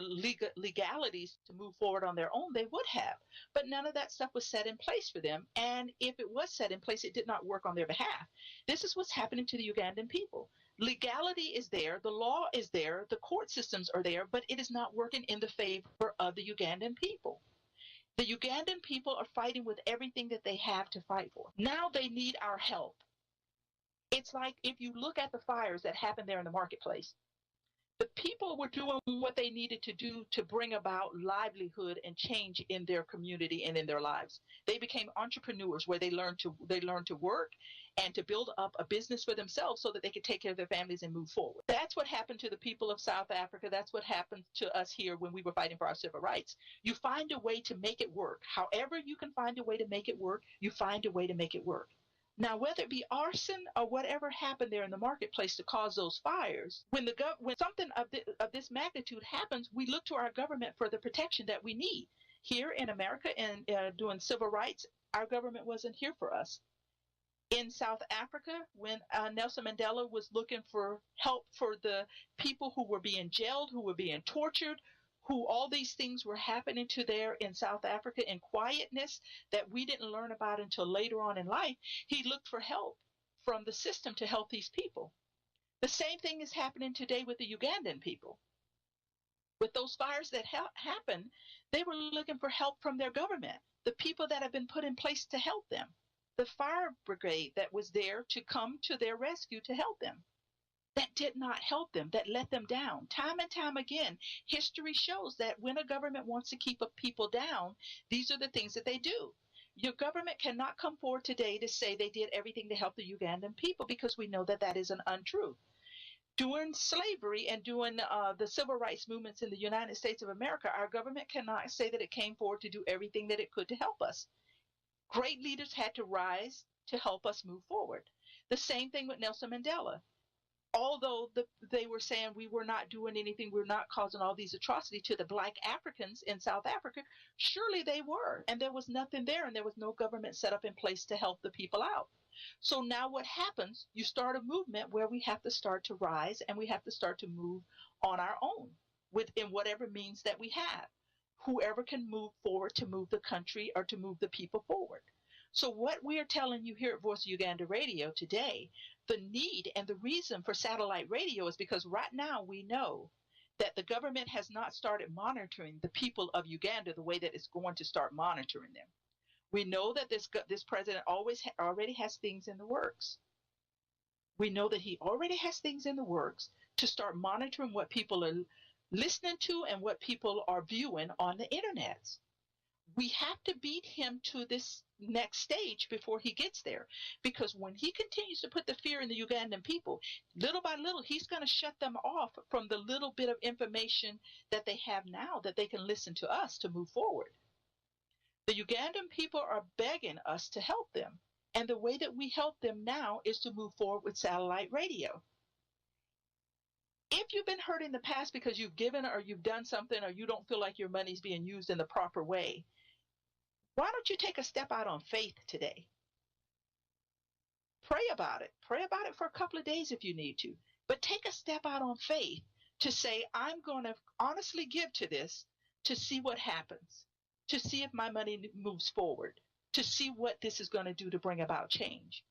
legalities to move forward on their own, they would have. But none of that stuff was set in place for them. And if it was set in place, it did not work on their behalf. This is what's happening to the Ugandan people. Legality is there, the law is there, the court systems are there, but it is not working in the favor of the Ugandan people. The Ugandan people are fighting with everything that they have to fight for. Now they need our help. It's like if you look at the fires that happened there in the marketplace, the people were doing what they needed to do to bring about livelihood and change in their community and in their lives. They became entrepreneurs where they learned to work and to build up a business for themselves so that they could take care of their families and move forward. That's what happened to the people of South Africa. That's what happened to us here when we were fighting for our civil rights. You find a way to make it work. However you can find a way to make it work, you find a way to make it work. Now, whether it be arson or whatever happened there in the marketplace to cause those fires, when something of this magnitude happens, we look to our government for the protection that we need. Here in America and doing civil rights, our government wasn't here for us. In South Africa, when Nelson Mandela was looking for help for the people who were being jailed, who were being tortured, who all these things were happening to there in South Africa in quietness that we didn't learn about until later on in life, he looked for help from the system to help these people. The same thing is happening today with the Ugandan people. With those fires that happened, they were looking for help from their government, the people that have been put in place to help them, the fire brigade that was there to come to their rescue to help them. That did not help them, that let them down. Time and time again, history shows that when a government wants to keep a people down, these are the things that they do. Your government cannot come forward today to say they did everything to help the Ugandan people because we know that that is an untruth. During slavery and during the civil rights movements in the United States of America, our government cannot say that it came forward to do everything that it could to help us. Great leaders had to rise to help us move forward. The same thing with Nelson Mandela. Although they were saying we were not doing anything, we're not causing all these atrocities to the black Africans in South Africa, surely they were. And there was nothing there, and there was no government set up in place to help the people out. So now what happens, you start a movement where we have to start to rise and we have to start to move on our own within whatever means that we have. Whoever can move forward to move the country or to move the people forward. So what we are telling you here at Voice of Uganda Radio today, the need and the reason for satellite radio is because right now we know that the government has not started monitoring the people of Uganda the way that it's going to start monitoring them. We know that this president already has things in the works. We know that he already has things in the works to start monitoring what people are listening to and what people are viewing on the internet. We have to beat him to this next stage before he gets there, because when he continues to put the fear in the Ugandan people, little by little, he's going to shut them off from the little bit of information that they have now that they can listen to us to move forward. The Ugandan people are begging us to help them, and the way that we help them now is to move forward with satellite radio. If you've been hurt in the past because you've given or you've done something or you don't feel like your money's being used in the proper way, why don't you take a step out on faith today? Pray about it. Pray about it for a couple of days if you need to. But take a step out on faith to say, I'm going to honestly give to this to see what happens, to see if my money moves forward, to see what this is going to do to bring about change.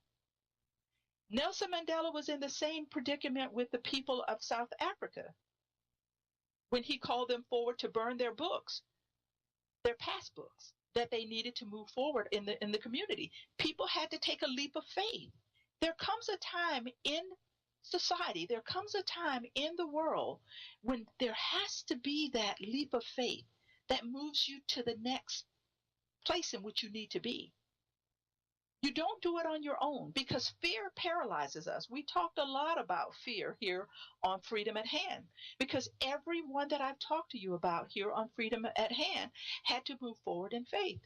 Nelson Mandela was in the same predicament with the people of South Africa when he called them forward to burn their books, their past books that they needed to move forward in the community. People had to take a leap of faith. There comes a time in society, there comes a time in the world when there has to be that leap of faith that moves you to the next place in which you need to be. You don't do it on your own because fear paralyzes us. We talked a lot about fear here on Freedom at Hand because everyone that I've talked to you about here on Freedom at Hand had to move forward in faith,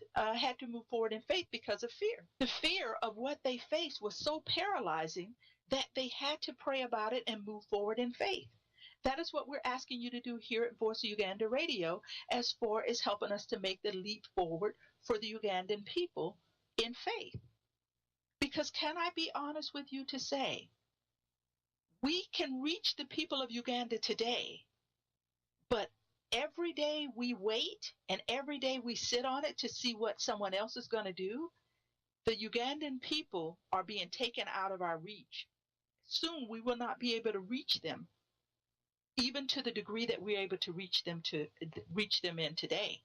because of fear. The fear of what they faced was so paralyzing that they had to pray about it and move forward in faith. That is what we're asking you to do here at Voice of Uganda Radio as far as helping us to make the leap forward for the Ugandan people in faith. Because can I be honest with you to say, we can reach the people of Uganda today, but every day we wait and every day we sit on it to see what someone else is going to do, the Ugandan people are being taken out of our reach. Soon we will not be able to reach them, even to the degree that we're able to reach them in today.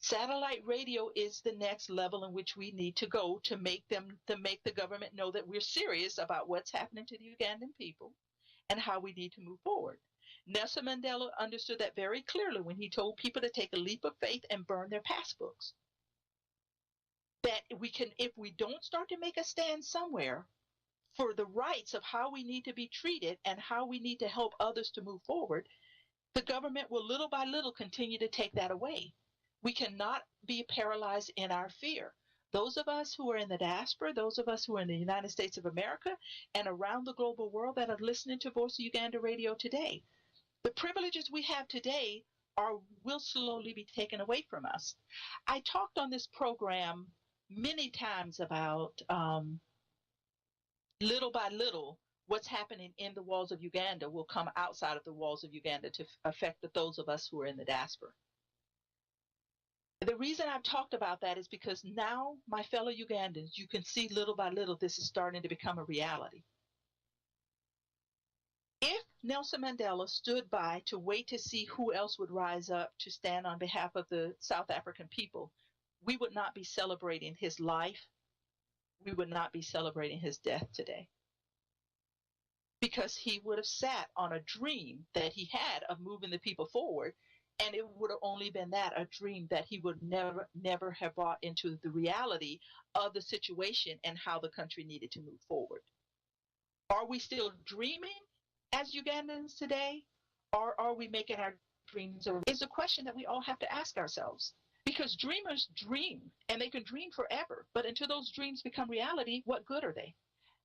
Satellite radio is the next level in which we need to go to make the government know that we're serious about what's happening to the Ugandan people and how we need to move forward. Nelson Mandela understood that very clearly when he told people to take a leap of faith and burn their passbooks. That if we don't start to make a stand somewhere for the rights of how we need to be treated and how we need to help others to move forward, the government will little by little continue to take that away. We cannot be paralyzed in our fear. Those of us who are in the diaspora, those of us who are in the United States of America and around the global world that are listening to Voice of Uganda Radio today, the privileges we have today will slowly be taken away from us. I talked on this program many times about little by little, what's happening in the walls of Uganda will come outside of the walls of Uganda to affect those of us who are in the diaspora. The reason I've talked about that is because now, my fellow Ugandans, you can see little by little this is starting to become a reality. If Nelson Mandela stood by to wait to see who else would rise up to stand on behalf of the South African people, we would not be celebrating his life. We would not be celebrating his death today. Because he would have sat on a dream that he had of moving the people forward, and it would have only been a dream that he would never have brought into the reality of the situation and how the country needed to move forward. Are we still dreaming as Ugandans today, or are we making our dreams a reality? Is a question that we all have to ask ourselves. Because dreamers dream, and they can dream forever, but until those dreams become reality, what good are they?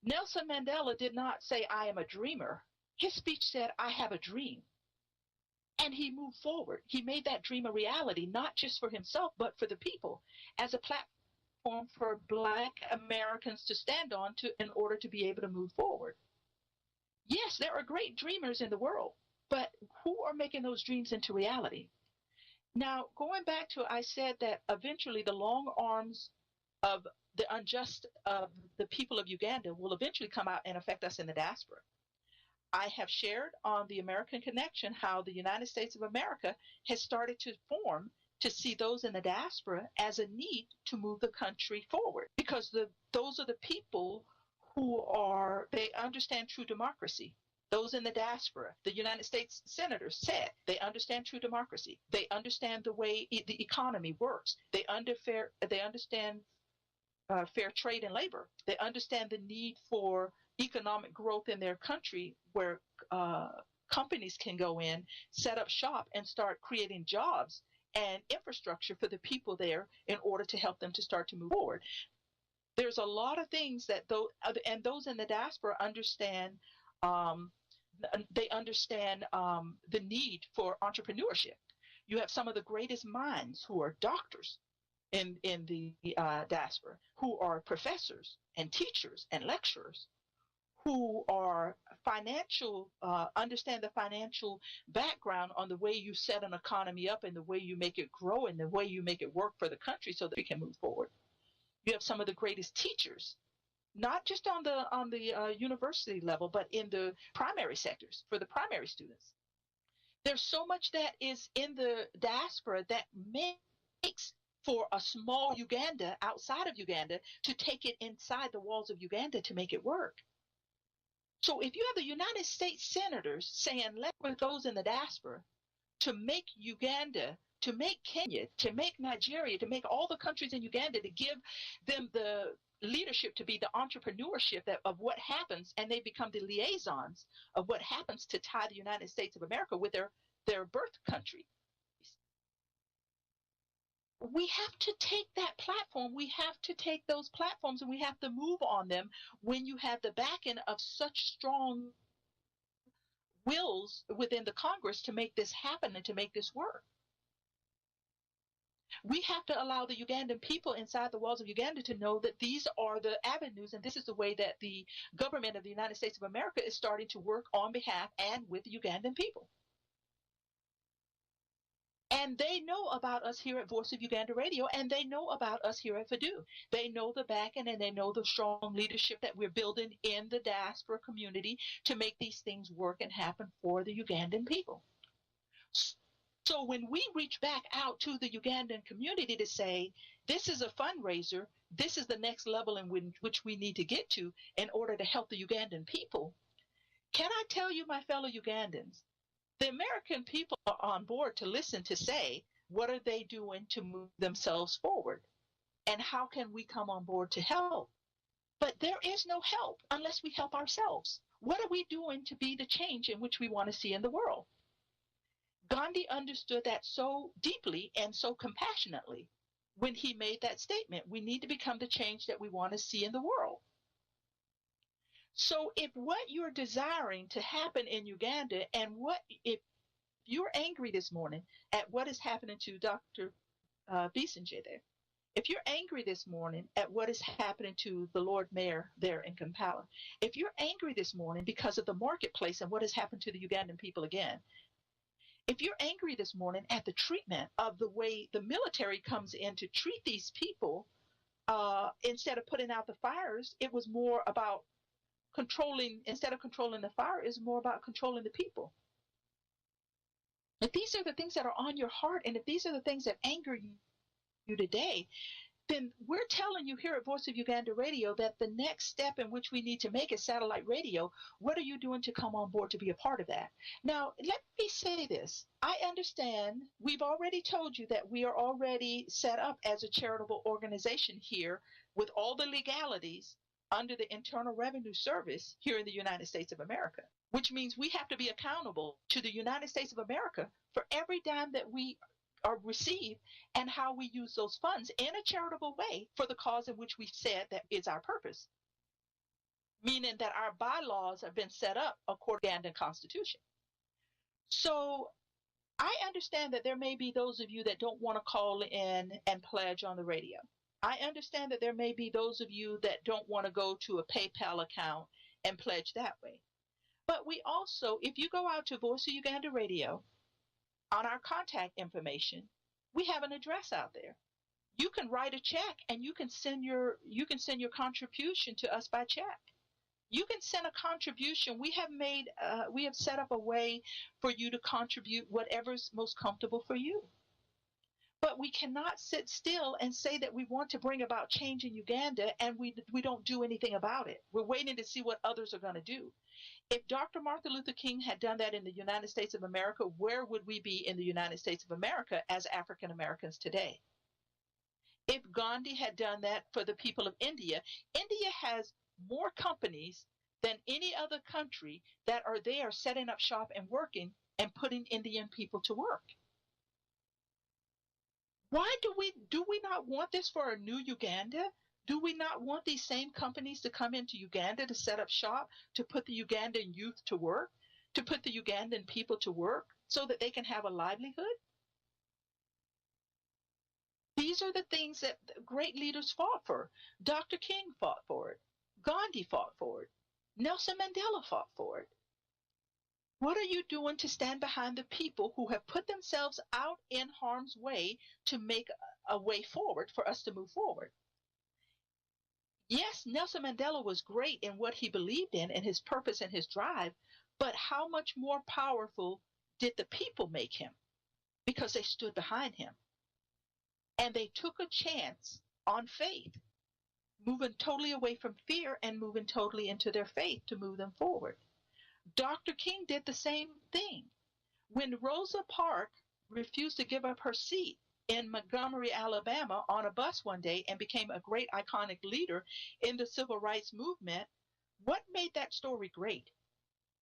Nelson Mandela did not say, I am a dreamer. His speech said, I have a dream. And he moved forward. He made that dream a reality, not just for himself, but for the people, as a platform for Black Americans to stand on in order to be able to move forward. Yes, there are great dreamers in the world, but who are making those dreams into reality? Now, going back to, I said that eventually the long arms of the unjust of the people of Uganda will eventually come out and affect us in the diaspora. I have shared on the American Connection how the United States of America has started to form to see those in the diaspora as a need to move the country forward, because those are the people they understand true democracy. Those in the diaspora, the United States senators said they understand true democracy. They understand the way the economy works. They understand fair trade and labor. They understand the need for economic growth in their country, where companies can go in, set up shop, and start creating jobs and infrastructure for the people there in order to help them to start to move forward. There's a lot of things that those in the diaspora understand. They understand the need for entrepreneurship. You have some of the greatest minds who are doctors in the diaspora, who are professors and teachers and lecturers, who are understand the financial background on the way you set an economy up and the way you make it grow and the way you make it work for the country so that we can move forward. You have some of the greatest teachers, not just on the university level, but in the primary sectors for the primary students. There's so much that is in the diaspora that makes for a small Uganda outside of Uganda to take it inside the walls of Uganda to make it work. So if you have the United States senators saying, let's work with those in the diaspora to make Uganda, to make Kenya, to make Nigeria, to make all the countries in Uganda, to give them the leadership to be the entrepreneurship of what happens, and they become the liaisons of what happens to tie the United States of America with their birth country. We have to take that platform. We have to take those platforms and we have to move on them when you have the backing of such strong wills within the Congress to make this happen and to make this work. We have to allow the Ugandan people inside the walls of Uganda to know that these are the avenues and this is the way that the government of the United States of America is starting to work on behalf and with the Ugandan people. And they know about us here at Voice of Uganda Radio, and they know about us here at FADU. They know the backing and they know the strong leadership that we're building in the diaspora community to make these things work and happen for the Ugandan people. So when we reach back out to the Ugandan community to say, this is a fundraiser, this is the next level in which we need to get to in order to help the Ugandan people, can I tell you, my fellow Ugandans, the American people are on board to listen to say, what are they doing to move themselves forward? And how can we come on board to help? But there is no help unless we help ourselves. What are we doing to be the change in which we want to see in the world? Gandhi understood that so deeply and so compassionately when he made that statement. We need to become the change that we want to see in the world. So if what you're desiring to happen in Uganda and if you're angry this morning at what is happening to Dr. Bisinje there, if you're angry this morning at what is happening to the Lord Mayor there in Kampala, if you're angry this morning because of the marketplace and what has happened to the Ugandan people again, if you're angry this morning at the treatment of the way the military comes in to treat these people, instead of putting out the fires, it was more about instead of controlling the fire, is more about controlling the people. If these are the things that are on your heart, and if these are the things that anger you today, then we're telling you here at Voice of Uganda Radio that the next step in which we need to make is satellite radio. What are you doing to come on board to be a part of that? Now, let me say this. I understand we've already told you that we are already set up as a charitable organization here with all the legalities under the Internal Revenue Service here in the United States of America, which means we have to be accountable to the United States of America for every dime that we receive and how we use those funds in a charitable way for the cause in which we said that is our purpose, meaning that our bylaws have been set up according to the Ugandan Constitution. So I understand that there may be those of you that don't want to call in and pledge on the radio. I understand that there may be those of you that don't want to go to a PayPal account and pledge that way. But we also, if you go out to Voice of Uganda Radio, on our contact information, we have an address out there. You can write a check and you can send your contribution to us by check. You can send a contribution. We have set up a way for you to contribute whatever's most comfortable for you. But we cannot sit still and say that we want to bring about change in Uganda and we don't do anything about it. We're waiting to see what others are going to do. If Dr. Martin Luther King had done that in the United States of America, where would we be in the United States of America as African Americans today? If Gandhi had done that for the people of India, India has more companies than any other country that are there setting up shop and working and putting Indian people to work. Why do we not want this for a new Uganda? Do we not want these same companies to come into Uganda to set up shop, to put the Ugandan youth to work, to put the Ugandan people to work so that they can have a livelihood? These are the things that great leaders fought for. Dr. King fought for it. Gandhi fought for it. Nelson Mandela fought for it. What are you doing to stand behind the people who have put themselves out in harm's way to make a way forward for us to move forward? Yes, Nelson Mandela was great in what he believed in and his purpose and his drive, but how much more powerful did the people make him? Because they stood behind him. And they took a chance on faith, moving totally away from fear and moving totally into their faith to move them forward. Dr. King did the same thing. When Rosa Parks refused to give up her seat in Montgomery, Alabama on a bus one day and became a great iconic leader in the civil rights movement. What made that story great?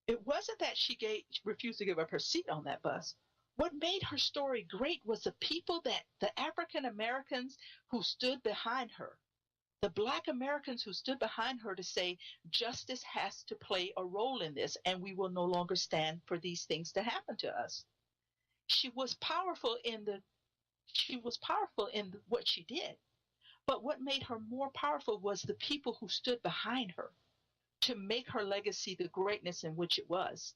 It wasn't that she refused to give up her seat on that bus. What made her story great was the people, the African Americans who stood behind her, the Black Americans who stood behind her to say justice has to play a role in this, and we will no longer stand for these things to happen to us. She was powerful in what she did, but what made her more powerful was the people who stood behind her to make her legacy the greatness in which it was.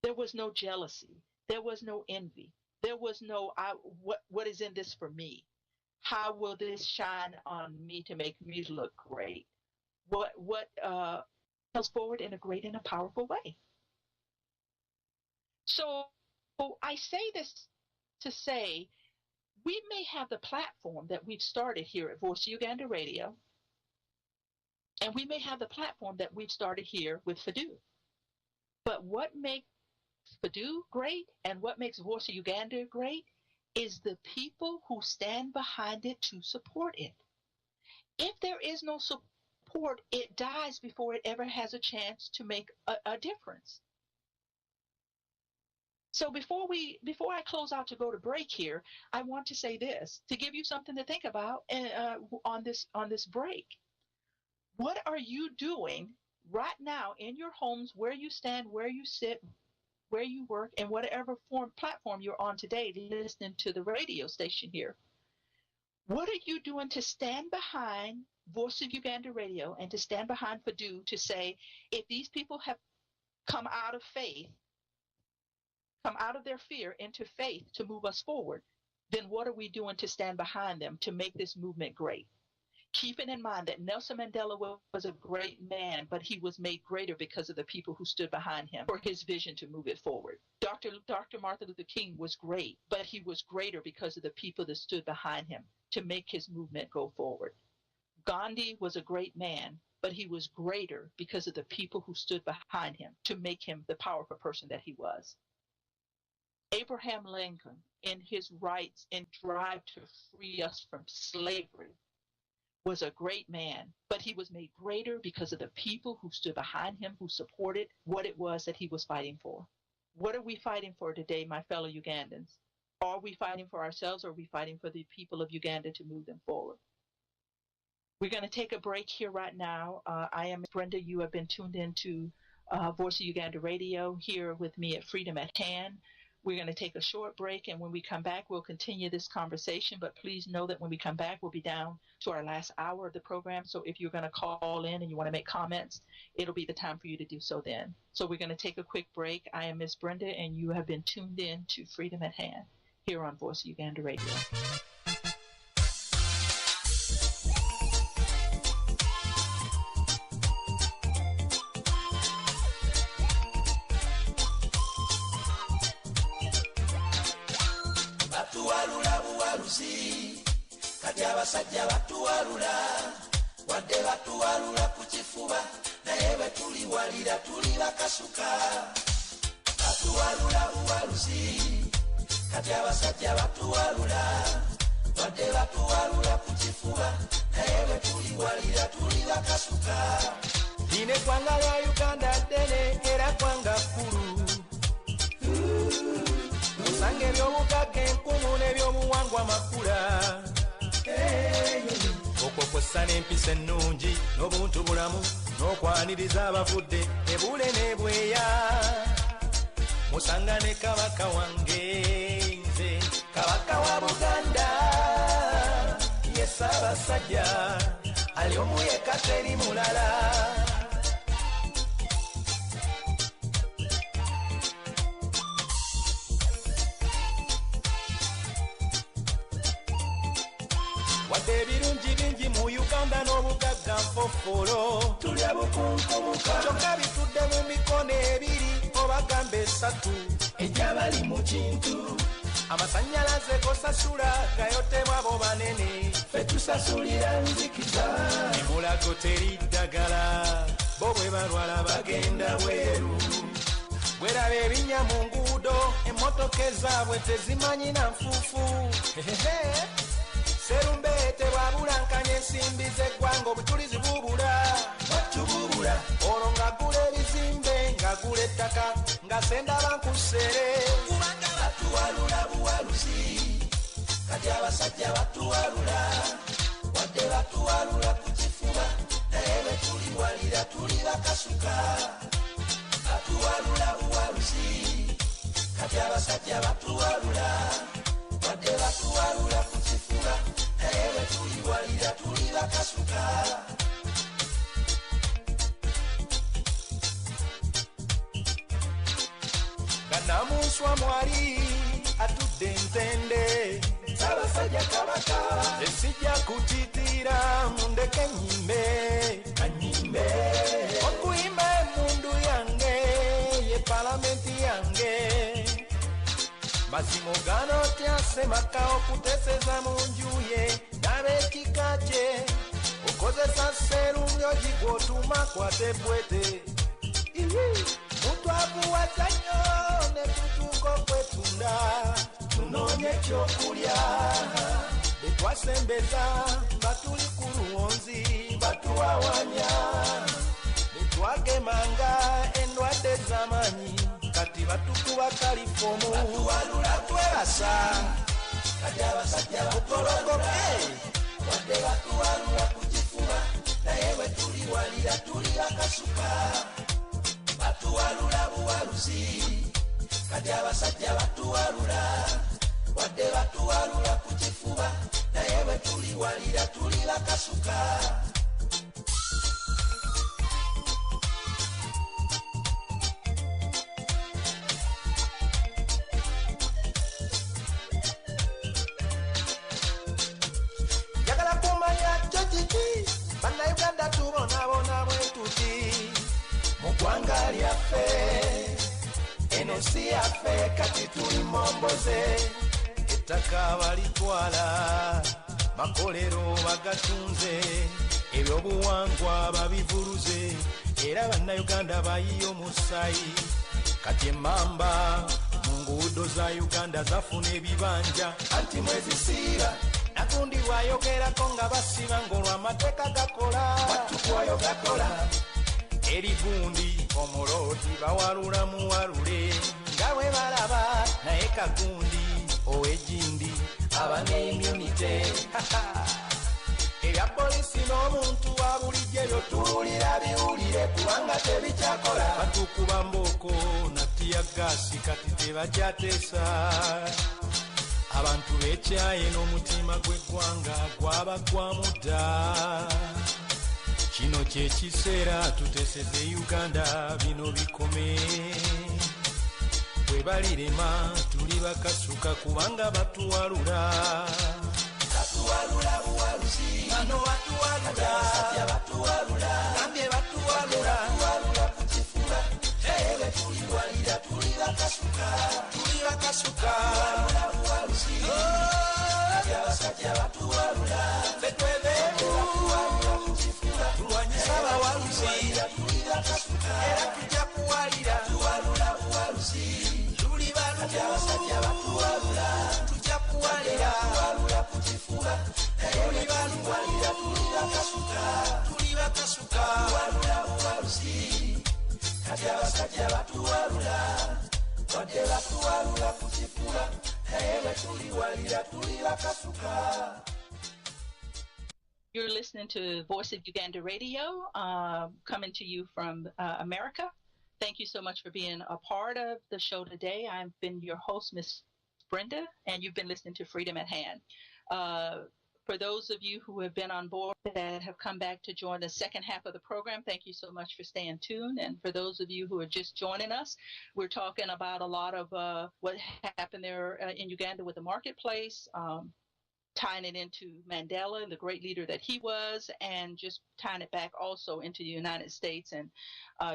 There was no jealousy. There was no envy. There was no, what is in this for me? How will this shine on me to make me look great? What comes forward in a great and a powerful way? So I say this to say we may have the platform that we've started here at Voice of Uganda Radio, and we may have the platform that we've started here with FADU. But what makes FADU great and what makes Voice of Uganda great is the people who stand behind it to support it. If there is no support, it dies before it ever has a chance to make a difference. So before I close out to go to break here, I want to say this to give you something to think about on this break. What are you doing right now in your homes, where you stand, where you sit, where you work, and whatever platform you're on today, listening to the radio station here? What are you doing to stand behind Voice of Uganda Radio and to stand behind FADU to say, if these people have come out of faith, come out of their fear into faith to move us forward, then what are we doing to stand behind them to make this movement great? Keeping in mind that Nelson Mandela was a great man, but he was made greater because of the people who stood behind him for his vision to move it forward. Dr. Martin Luther King was great, but he was greater because of the people that stood behind him to make his movement go forward. Gandhi was a great man, but he was greater because of the people who stood behind him to make him the powerful person that he was. Abraham Lincoln, in his rights and drive to free us from slavery, was a great man, but he was made greater because of the people who stood behind him, who supported what it was that he was fighting for. What are we fighting for today, my fellow Ugandans? Are we fighting for ourselves, or are we fighting for the people of Uganda to move them forward? We're going to take a break here right now. I am Brenda. You have been tuned into Voice of Uganda Radio here with me at Freedom at Hand. We're going to take a short break, and when we come back, we'll continue this conversation. But please know that when we come back, we'll be down to our last hour of the program. So if you're going to call in and you want to make comments, it'll be the time for you to do so then. So we're going to take a quick break. I am Miss Brenda, and you have been tuned in to Freedom at Hand here on Voice of Uganda Radio. Kati abasajja batuwalula wadde batuwalula ku kifuba naye bwe tuliwalira tuli bakasuka batuwalula buwaluzi kati abasajja batuwalula wadde batuwalula ku kifuba naye bwe tuliwalira tuli bakasuka line eggwanga lya Uganda ddene era ggwanga kkulu musange eby'obugagga enkumu n'ebyobuwangwa makula okwo kwessa n'empisa ennungi n'obuntu bulamu n'okwaniriza abafudde ebule n'ebweya musanga ne kabaka wange nze kabaka wa Buganda ye Ssaabasajja ali omu yekka teri mulala ebirungi bingi mu Uganda n'obugagga nfofolo tulya bukunkumuka kyokka bitudde mu mikono ebiri obagambe esatu egyabali mu kintu amasannyalaze gosasula gayotebwa bo banene ffe tusasulira nzikiza emulago teri ddagala bo bwe balwala bagenda bweru bweraba ebinnya mu nguudo emmotoka ezaabwe tezimanyi na nfuufu serumbeete bwabulankanya ensimbi z'eggwanga obujulizi bubula watububula olwo ng'agula ebizimbe ng'agula ettaka nga sendaba nkussere kubanga batuwalula buwaluzi kati abasajja batuwalula wadde batuwalula ku kifuba naye bwe tuliwalira tuli bakasuka batuwalula buwaluzi kati abasajja batuwalula wadde batuwalula ku kifuba naye bwe tuliwalira tuli bakasuka ganamunswa mwali atudde ntende Sabasajja kabaka esijja kutiitira mundeke nyimbe kanyimbe okuyimba emundu yange ye palamenti yange mazima ogana otyasemaka okuteseza mu nju ye n'ab'ekika kye okozesa serungi ogigwotuma kwate bwete mutwavuwaza nnyo ne tutuuka okwetunda tunoonye ekyokulya betwasembeza batuli ku luwonzi batuwawanya betwagemanga endwadde z'amaanyi kati batukuba kalifomu batuwalula twebasa kati abasajja butologoke wadde batuwalula ku kifuba naye bwe tuliwalira tuli bakasuka batuwalula buwaluzi kati abasajja batuwalula wadde batuwalula ku kifuba naye bwe tuliwalira tuli bakasuka njagala kumanya kyo kiki bannayuganda tubonaabona bwe tuti mu ggwanga lyaffe eno si yaffe kati tuli momboze ettaka balitwala makolero bagatunze ebyobuwangwa babivuluze era bannayuganda bayiye omusaayi kati emmamba mu nguudo za uganda zafuna ebibanja anti mwezisiiba nagundi bwayogerako nga basiba ng'olw'amateeka gakola watukwayo gakola eri gundi omuloti bawalula muwalule nga bwe balaba naye kagundi ow'egindi aba ne immunity ebya polisi n'omuntu wa bulijjo ebyo tuwulira biwulire kubanga tebikyakola batukuba mbooko nattiya gaasi kati tebakyateesa abantu beekyaye n'omutima gw'eggwanga gwaba gwamudda kino kyekiseera tuteseze uganda bino bikome bwe balirema tuli bakasuka kubanga batuwalula batuwalula buwaluzi bano batuwalula abasajja batuwalula nambye batuwalula batuwalula ku kifuba naye bwe tuliwalira tuli bakasuka batuwalula buwaluzi abasajja batuwalula ffe twebeemu batuwalula ku kifuba tulwanyisa abawaluzi era tujja kuwalira tuwalula buwaluzi luli baluzi abasajja batuwalula tujja kuwalira tuwalula ku kifuba tuli baluwalira tuli bakasuka tuwalula buwaluzi kati abasajja batuwalula wadde batuwalula ku kifuba naye bwe tuliwalira tuli bakasuka. You're listening to Voice of Uganda Radio, coming to you from America. Thank you so much for being a part of the show today. I've been your host, Miss Brenda, and you've been listening to Freedom at Hand. For those of you who have been on board that have come back to join the second half of the program, thank you so much for staying tuned. And for those of you who are just joining us, we're talking about a lot of what happened there in Uganda with the marketplace, tying it into Mandela, the great leader that he was, and just tying it back also into the United States, and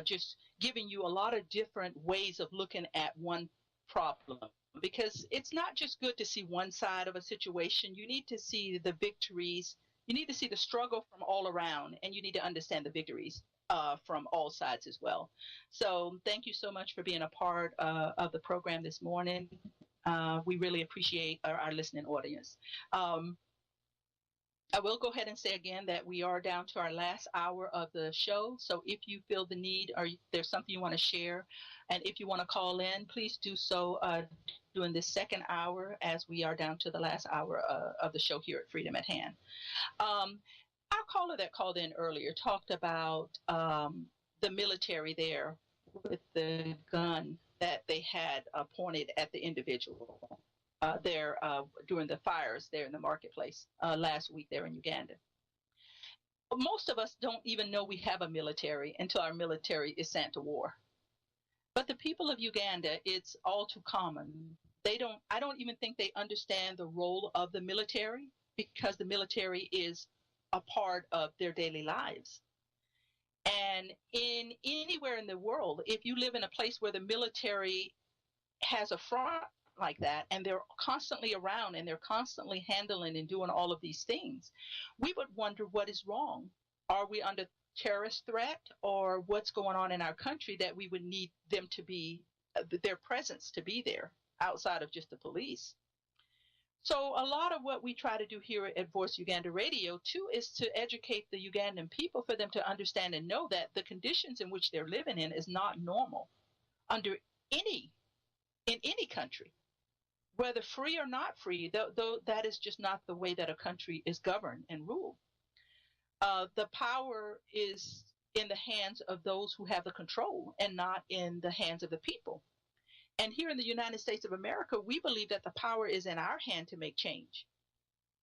just giving you a lot of different ways of looking at one problem. Because it's not just good to see one side of a situation. You need to see the victories. You need to see the struggle from all around, and you need to understand the victories. from all sides as well. So thank you so much for being a part of the program this morning. We really appreciate our listening audience. I will go ahead and say again that we are down to our last hour of the show. So if you feel the need or there's something you want to share, and if you want to call in, please do so during this second hour as we are down to the last hour of the show here at Freedom at Hand. Our caller that called in earlier talked about the military there with the gun that they had pointed at the individual there during the fires there in the marketplace last week there in Uganda. Most of us don't even know we have a military until our military is sent to war. But the people of Uganda, it's all too common. I don't even think they understand the role of the military because the military is a part of their daily lives. And in anywhere in the world, if you live in a place where the military has a front like that and they're constantly around and they're constantly handling and doing all of these things, we would wonder what is wrong. Are we under terrorist threat or what's going on in our country that we would need them to be, their presence to be there outside of just the police? So a lot of what we try to do here at Voice Uganda Radio, too, is to educate the Ugandan people for them to understand and know that the conditions in which they're living in is not normal in any country, whether free or not free, though that is just not the way that a country is governed and ruled. The power is in the hands of those who have the control and not in the hands of the people. And here in the United States of America, we believe that the power is in our hand to make change,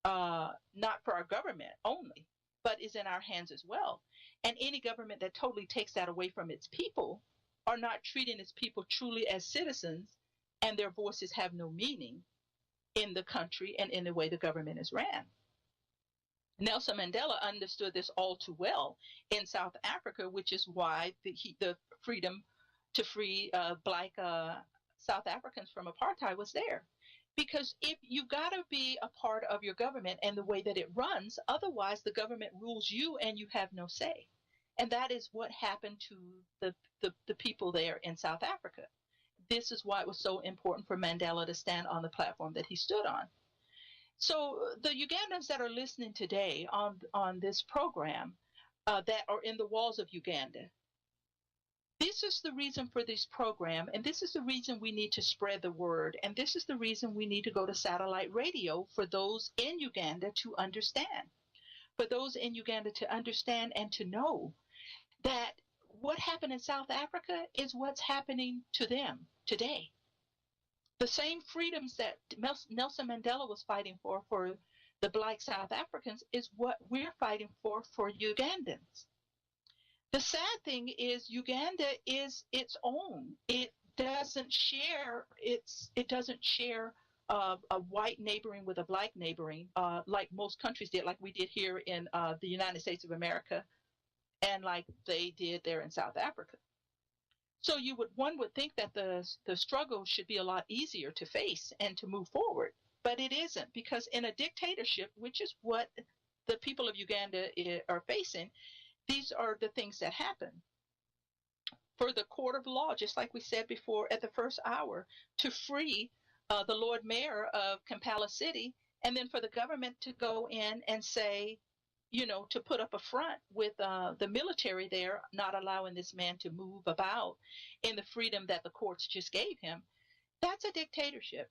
not for our government only, but is in our hands as well. And any government that totally takes that away from its people are not treating its people truly as citizens, and their voices have no meaning in the country and in the way the government is ran. Nelson Mandela understood this all too well in South Africa, which is why the freedom to free Black South Africans from apartheid was there. Because if you got to be a part of your government and the way that it runs, otherwise the government rules you and you have no say. And that is what happened to the people there in South Africa. This is why it was so important for Mandela to stand on the platform that he stood on. So the Ugandans that are listening today on this program that are in the walls of Uganda, this is the reason for this program, and this is the reason we need to spread the word, and this is the reason we need to go to satellite radio for those in Uganda to understand, for those in Uganda to understand and to know that what happened in South Africa is what's happening to them today. The same freedoms that Nelson Mandela was fighting for the Black South Africans is what we're fighting for Ugandans. The sad thing is Uganda is its own. It doesn't share a white neighboring with a Black neighboring like most countries did, like we did here in the United States of America and like they did there in South Africa. So one would think that the struggle should be a lot easier to face and to move forward, but it isn't, because in a dictatorship, which is what the people of Uganda are facing, these are the things that happen. For the court of law, just like we said before at the first hour, to free the Lord Mayor of Kampala City, and then for the government to go in and say, to put up a front with the military there, not allowing this man to move about in the freedom that the courts just gave him, that's a dictatorship.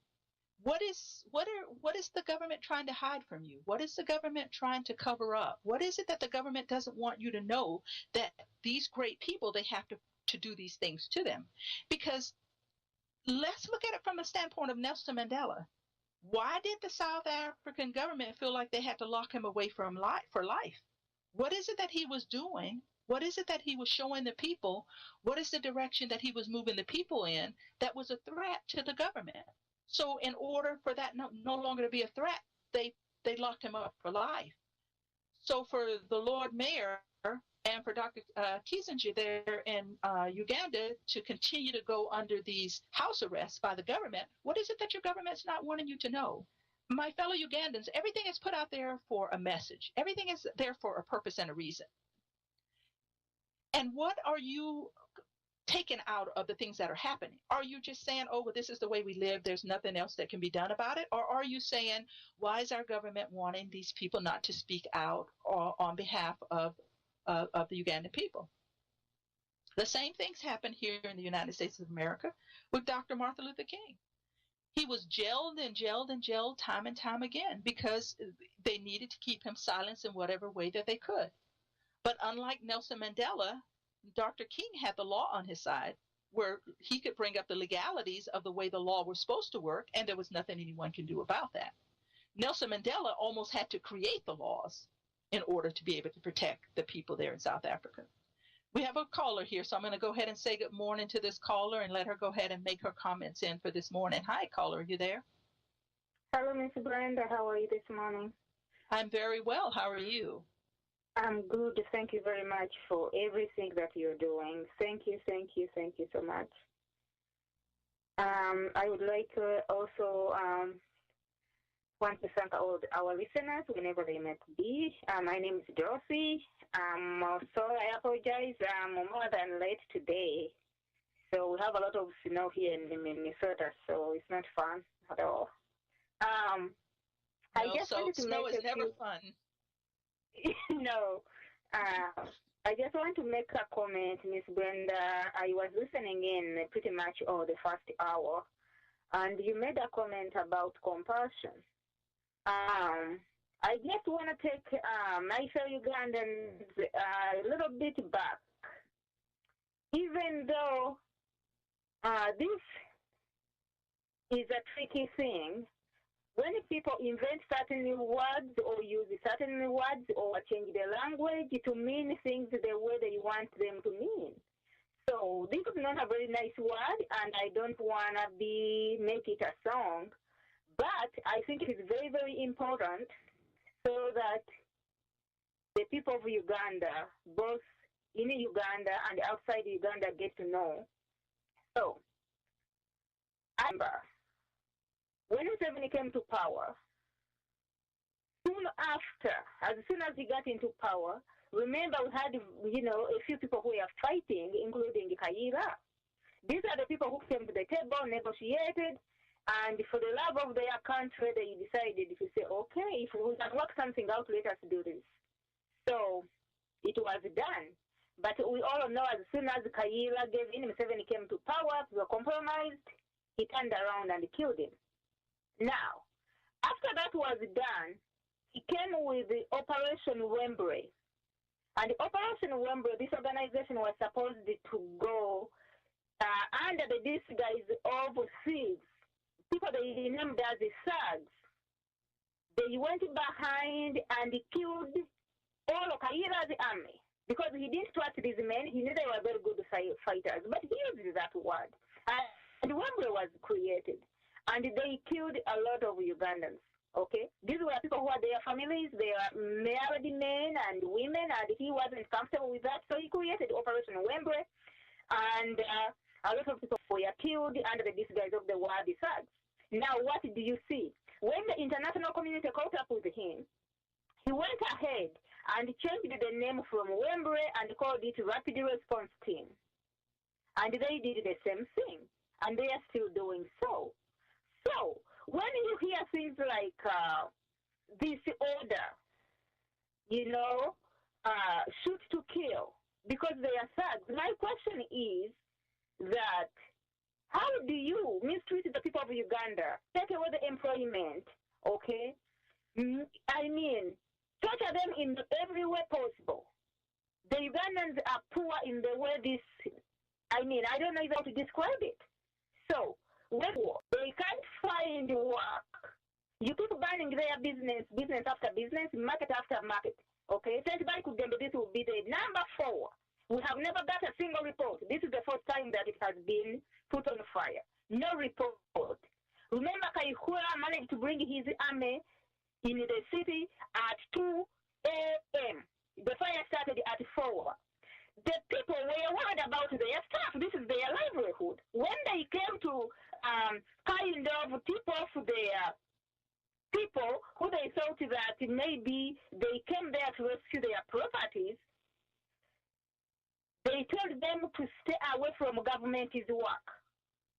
What is the government trying to hide from you? What is the government trying to cover up? What is it that the government doesn't want you to know, that these great people, they have to do these things to them? Because let's look at it from the standpoint of Nelson Mandela. Why did the South African government feel like they had to lock him away for life? What is it that he was doing? What is it that he was showing the people? What is the direction that he was moving the people in that was a threat to the government? So in order for that no longer to be a threat, they locked him up for life. So for the Lord Mayor and for Dr. Kissinger there in Uganda to continue to go under these house arrests by the government, what is it that your government's not wanting you to know? My fellow Ugandans, everything is put out there for a message. Everything is there for a purpose and a reason. And what are you taken out of the things that are happening? Are you just saying, oh, well, this is the way we live, there's nothing else that can be done about it? Or are you saying, why is our government wanting these people not to speak out on behalf of the Ugandan people? The same things happened here in the United States of America with Dr. Martin Luther King. He was jailed and jailed and jailed time and time again because they needed to keep him silenced in whatever way that they could. But unlike Nelson Mandela, Dr. King had the law on his side, where he could bring up the legalities of the way the law was supposed to work, and there was nothing anyone can do about that. Nelson Mandela almost had to create the laws in order to be able to protect the people there in South Africa. We have a caller here, so I'm going to go ahead and say good morning to this caller and let her go ahead and make her comments in for this morning. Hi, caller, are you there? Hello, Miss Branda. How are you this morning? I'm very well. How are you? I'm good. Thank you very much for everything that you're doing. Thank you, thank you, thank you so much. I would like to also want to thank all our listeners whenever they may be. My name is Dorothy. So I apologize. I'm more than late today. So we have a lot of snow here in Minnesota, so it's not fun at all. I just wanted to snow make is never fun. No. I just want to make a comment, Miss Brenda. I was listening in pretty much all the first hour, and you made a comment about compassion. I just want to take my fellow Ugandans a little bit back. Even though this is a tricky thing, when people invent certain new words or use certain words or change their language to mean things the way they want them to mean. So this is not a very nice word, and I don't want to make it a song, but I think it is very, very important so that the people of Uganda, both in Uganda and outside Uganda, get to know. So, I remember when Museveni came to power, soon after, as soon as he got into power, remember we had, a few people who were fighting, including Kayiira. These are the people who came to the table, negotiated, and for the love of their country, they decided to say, okay, if we can work something out, let us do this. So it was done. But we all know as soon as Kayiira gave in, Museveni came to power, they were compromised, he turned around and killed him. Now, after that was done, he came with the Operation Wembley. And Operation Wembley, this organization was supposed to go under the disguise of thieves, people they named as the thugs. They went behind and killed all of Kayiira's army because he didn't trust these men. He knew they were very good fighters, but he used that word. And Wembley was created. And they killed a lot of Ugandans, okay? These were people who had their families, they were married men and women, and he wasn't comfortable with that, so he created Operation Wembley, and a lot of people were killed under the disguise of the word thugs. Now, what do you see? When the international community caught up with him, he went ahead and changed the name from Wembley and called it Rapid Response Team. And they did the same thing, and they are still doing so. So, when you hear things like this order, shoot to kill, because they are thugs, my question is that how do you mistreat the people of Uganda, take away the employment, okay? I mean, torture them in every way possible. The Ugandans are poor in the way I don't know how to describe it. So, when they can't find work, you keep banning their business after business, market after market. Okay, this will be the number 4. We have never got a single report. This is the first time that it has been put on fire. No report. Remember, Kayiira managed to bring his army in the city at 2 a.m. The fire started at 4. The people were worried about their stuff. This is their livelihood. When they came to kind of tip off their people who they thought that maybe they came there to rescue their properties, They told them to stay away from government's work.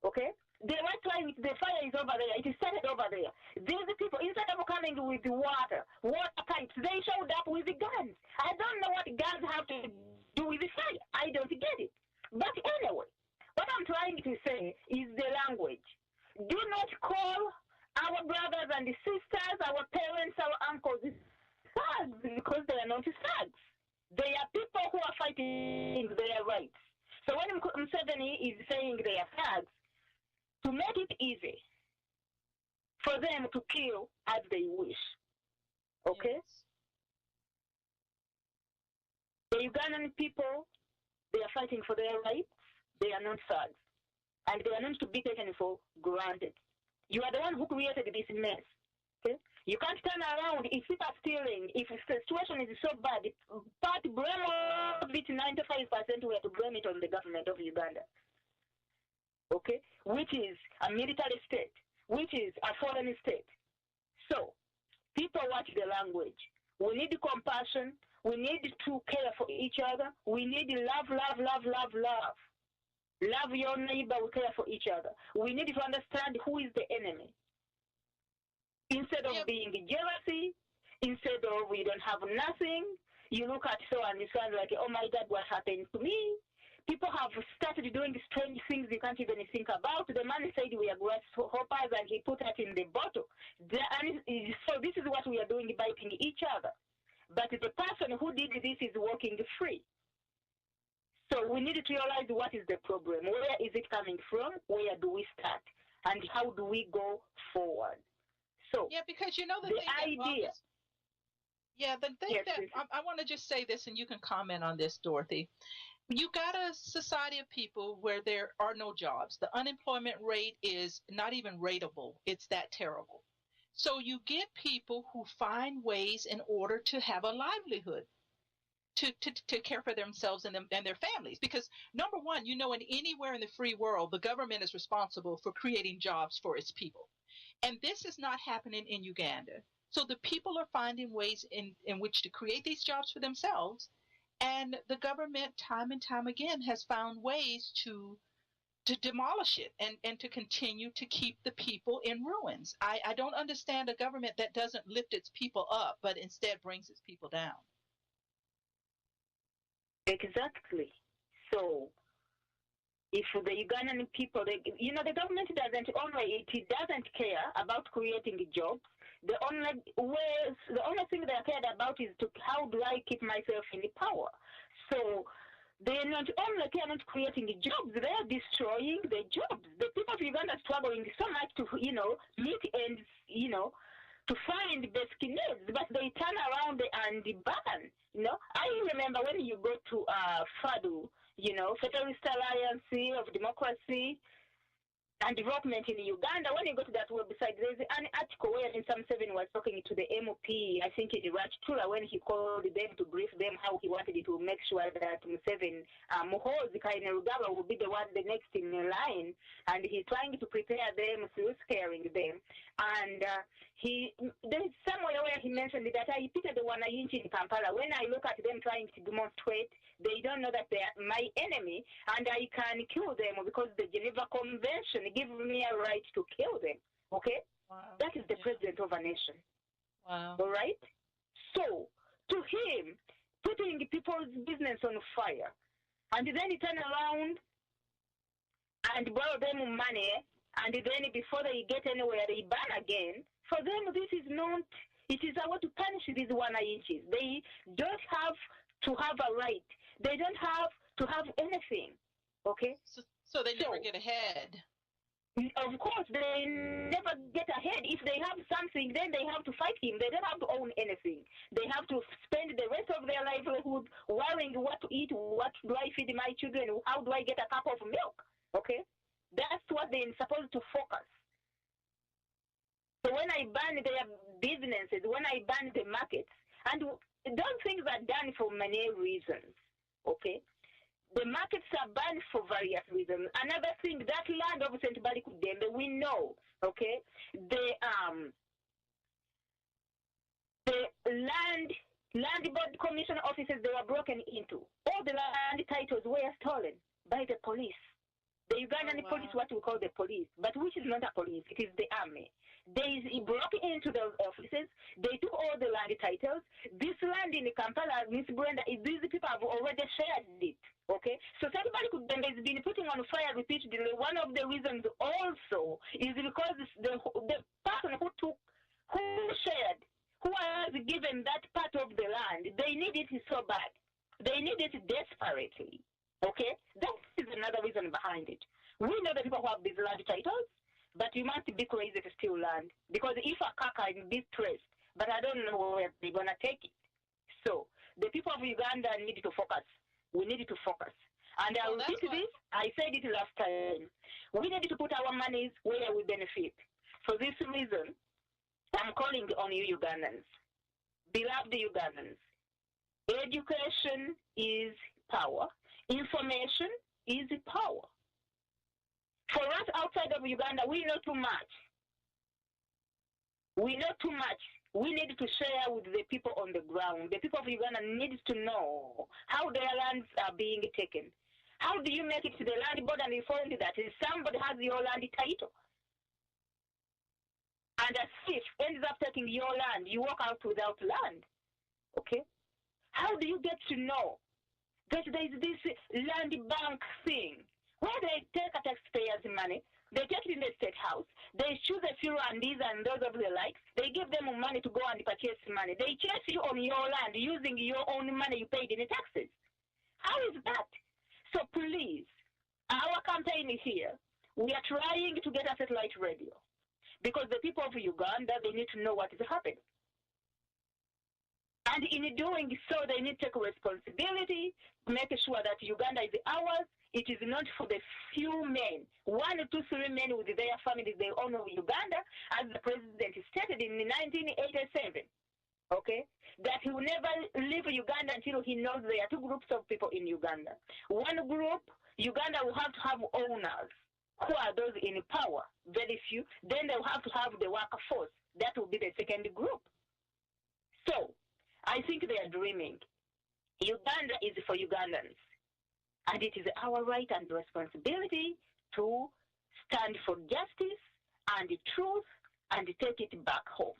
Okay? They were trying, the fire is over there. It started over there. These people, instead of coming with water pipes, they showed up with guns. I don't know what guns have to do with the fire. I don't get it. But anyway, what I'm trying to say is the language. Do not call our brothers and sisters, our parents, our uncles, thugs, because they are not thugs. They are people who are fighting their rights. So when Museveni is saying they are thugs, to make it easy for them to kill as they wish. Okay? Yes. The Ugandan people, they are fighting for their rights. They are not thugs. And they are not to be taken for granted. You are the one who created this mess. Okay? You can't turn around if people are stealing, if the situation is so bad, but blame of it, 95% we have to blame it on the government of Uganda. Okay, which is a military state, which is a foreign state. So, people watch the language. We need compassion. We need to care for each other. We need love, love, love, love, love. Love your neighbor, we care for each other. We need to understand who is the enemy. Instead of being jealousy, instead of we don't have nothing, you look at so and you sound like, oh my God, what happened to me? People have started doing strange things you can't even think about. The man said we are grasshoppers and he put it in the bottle. So this is what we are doing, biting each other. But the person who did this is walking free. So we need to realize what is the problem. Where is it coming from? Where do we start? And how do we go forward? So yeah, because you know the idea. The thing that I want to just say this, and you can comment on this, Dorothy. You got a society of people where there are no jobs. The unemployment rate is not even rateable. It's that terrible. So you get people who find ways in order to have a livelihood, to care for themselves and their families. Because number one, you know, anywhere in the free world, the government is responsible for creating jobs for its people. And this is not happening in Uganda. So the people are finding ways in which to create these jobs for themselves. And the government, time and time again, has found ways to demolish it and to continue to keep the people in ruins. I don't understand a government that doesn't lift its people up, but instead brings its people down. Exactly. So if the Ugandan people, the government doesn't care about creating jobs. The only thing they cared about is how do I keep myself in the power. So they're not only not creating jobs, they're destroying the jobs. The people of Uganda are struggling so much to meet and to find basic needs, but they turn around and ban. I remember when you go to FADU, Federalist Alliance of Democracy and Development in Uganda, when you go to that website, there's an article where in some 7 was talking to the MP, I think in Rachtura, when he called them to brief them how he wanted to make sure that Museveni, Muhoozi Kainerugaba will be the one the next in line, and he's trying to prepare them through scaring them. And there's somewhere where he mentioned that I repeated the one inch in Kampala. When I look at them trying to demonstrate, they don't know that they are my enemy, and I can kill them because the Geneva Convention gives me a right to kill them. Okay? Wow. That is the president of a nation. Wow. All right? So, to him, putting people's business on fire, and then he turn around and borrow them money, and then before they get anywhere, they ban again. For them, this is not, it is a way to punish these 1 inches. They don't have to have a right. They don't have to have anything, okay? So they never get ahead. Of course, they never get ahead. If they have something, then they have to fight him. They don't have to own anything. They have to spend the rest of their livelihood worrying what to eat, what do I feed my children, how do I get a cup of milk, okay? That's what they're supposed to focus. So when I ban their businesses, when I ban the markets, and those things are done for many reasons. Okay, the markets are banned for various reasons. Another thing, that land of St. Barikudembe, we know. Okay, the land board commission offices, they were broken into. All all the land titles were stolen by the police. The Ugandan police, what we call the police, but which is not a police, it is the army. They broke into the offices, they took all the land titles. This land in Kampala, Miss Branda, these people have already shared it, okay? So somebody could then has been putting on fire repeatedly. One of the reasons also is because the person who shared, who was given that part of the land, they need it so bad. They need it desperately. Okay? That is another reason behind it. We know the people who have these land titles, but you must be crazy to steal land. Because if a car can be traced, but I don't know where they're going to take it. So, the people of Uganda need to focus. We need to focus. And I will repeat this. I said it last time. We need to put our monies where we benefit. For this reason, I'm calling on you Ugandans. Beloved Ugandans, education is power. Information is power. For us outside of Uganda, we know too much. We know too much. We need to share with the people on the ground. The people of Uganda need to know how their lands are being taken. How do you make it to the land board and inform that somebody has your land title? And a thief ends up taking your land. You walk out without land. Okay? How do you get to know that there is this land bank thing where they take a taxpayers' money, they take it in the state house, they choose a few randies and those of the likes, they give them money to go and purchase money. They chase you on your land using your own money you paid in the taxes. How is that? So please, our campaign is here. We are trying to get a satellite radio because the people of Uganda, they need to know what is happening. And in doing so, they need to take responsibility, make sure that Uganda is ours. It is not for the few men, 1 or 2, 3 men with their families, they own Uganda, as the president stated in 1987, okay? That he will never leave Uganda until he knows there are 2 groups of people in Uganda. One group, Uganda will have to have owners. Who are those in power? Very few. Then they will have to have the workforce. That will be the second group. So, I think they are dreaming. Uganda is for Ugandans. And it is our right and responsibility to stand for justice and truth and take it back home.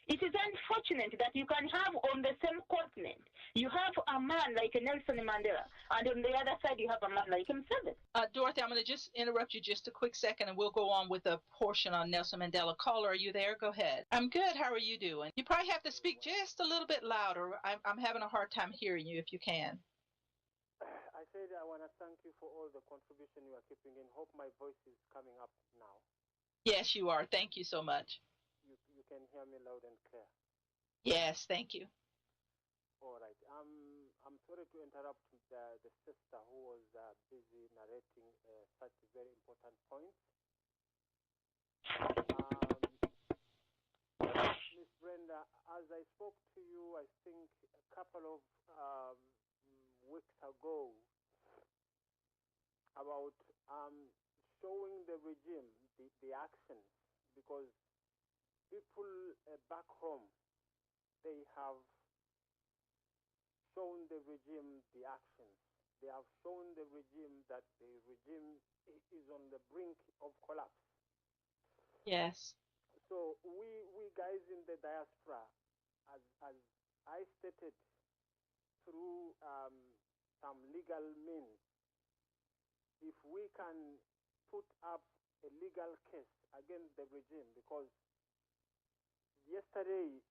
It is unfortunate that you can have on the same continent, you have a man like Nelson Mandela, and on the other side you have a man like Museveni. Dorothy, I'm going to just interrupt you just a quick second, and we'll go on with a portion on Nelson Mandela. Caller, are you there? Go ahead. I'm good. How are you doing? You probably have to speak just a little bit louder. I'm having a hard time hearing you if you can. I said I want to thank you for all the contribution you are keeping in. Hope my voice is coming up now. Yes, you are. Thank you so much. You can hear me loud and clear. Yes, thank you. All right. I'm sorry to interrupt the sister who was busy narrating such very important points. Miss Brenda, as I spoke to you, I think a couple of weeks ago about showing the regime the actions, because people back home, they have shown the regime the actions. They have shown the regime that the regime is on the brink of collapse. Yes. So we guys in the diaspora, as I stated, through some legal means, if we can put up a legal case against the regime, because yesterday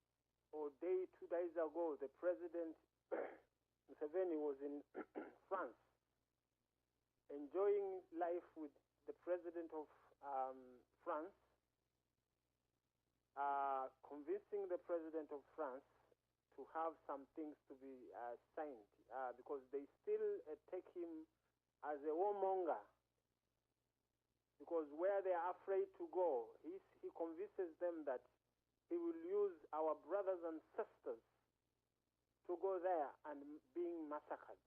or 2 days ago, the president Museveni was in France, enjoying life with the president of France, convincing the president of France to have some things to be signed, because they still take him as a warmonger, because where they are afraid to go, he convinces them that he will use our brothers and sisters to go there and being massacred.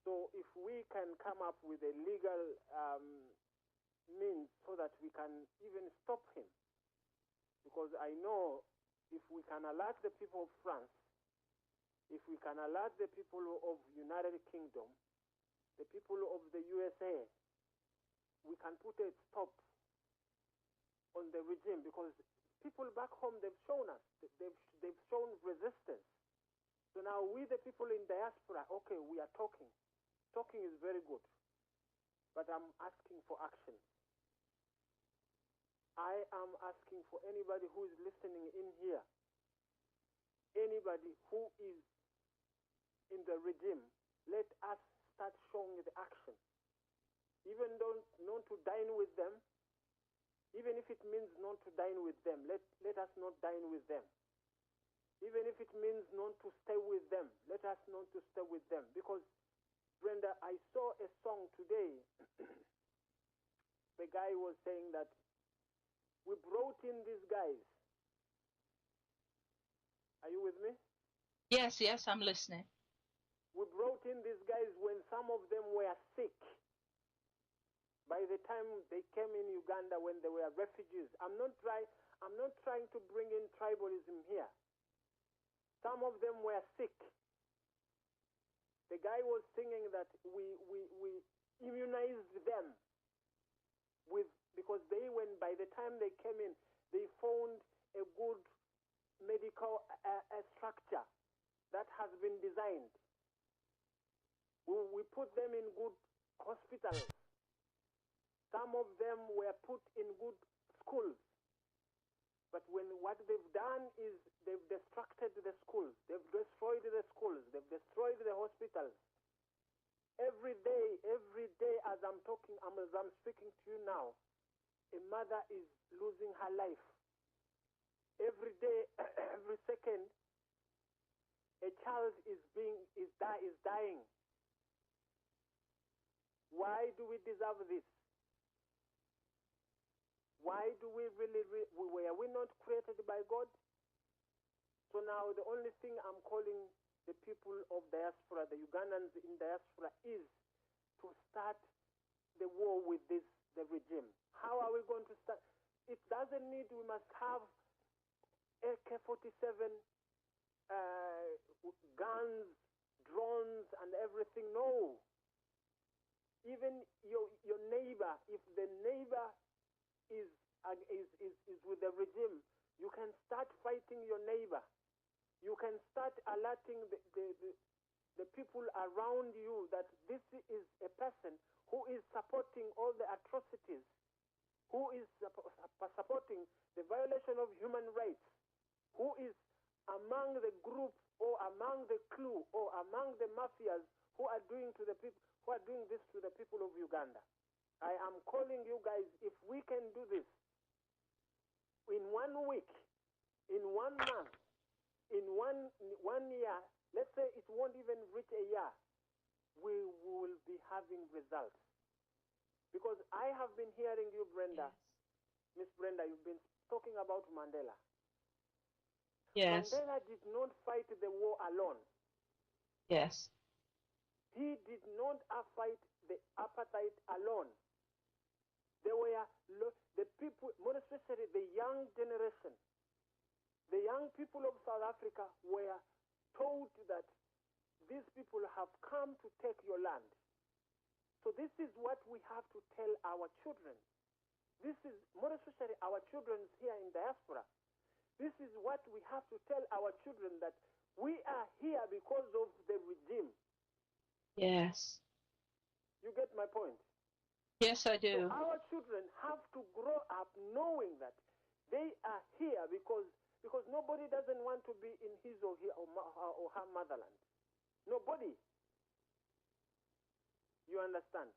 So if we can come up with a legal means so that we can even stop him, because I know if we can alert the people of France if we can alert the people of United Kingdom, the people of the USA, we can put a stop on the regime, because people back home, they've shown us, they've shown resistance. So now we, the people in diaspora, okay, we are talking. Talking is very good, but I'm asking for action. I am asking for anybody who is listening in here, anybody who is in the regime, let us start showing the action. Even though not to dine with them, even if it means not to dine with them, let us not dine with them. Even if it means not to stay with them, let us not to stay with them. Because, Brenda, I saw a song today. The guy was saying that we brought in these guys. Are you with me? Yes, I'm listening. We brought in these guys when some of them were sick. By the time they came in Uganda, when they were refugees, I'm not trying to bring in tribalism here. Some of them were sick. The guy was singing that we immunized them because by the time they came in, they found a good medical structure that has been designed. We put them in good hospitals. Some of them were put in good schools. But what they've done is they've destructed the schools. They've destroyed the schools. They've destroyed the hospitals. Every day as I'm talking, as I'm speaking to you now, a mother is losing her life. Every day, every second, a child is dying. Why do we deserve this? Why do we were we not created by God? So now the only thing I'm calling the people of diaspora, the Ugandans in diaspora, is to start the war with the regime. How are we going to start? It doesn't need, we must have AK-47 guns, drones, and everything. No. Even your neighbor, if the neighbor is with the regime, you can start fighting your neighbor. You can start alerting the people around you that this is a person who is supporting all the atrocities, who is supporting the violation of human rights, who is among the group or among the crew or among the mafias who are doing this to the people of Uganda. I am calling you guys, if we can do this in 1 week, in 1 month, in one year, let's say it won't even reach a year, we will be having results. Because I have been hearing you, Brenda, Miss Brenda, you've been talking about Mandela. Yes. Mandela did not fight the war alone. Yes. He did not fight the apartheid alone. There were the people, more especially the young generation, the young people of South Africa were told that these people have come to take your land. So this is what we have to tell our children. This is, more especially our children here in diaspora, this is what we have to tell our children, that we are here because of the regime. Yes. You get my point? Yes, I do. So our children have to grow up knowing that they are here because nobody doesn't want to be in his or her motherland. Nobody. You understand?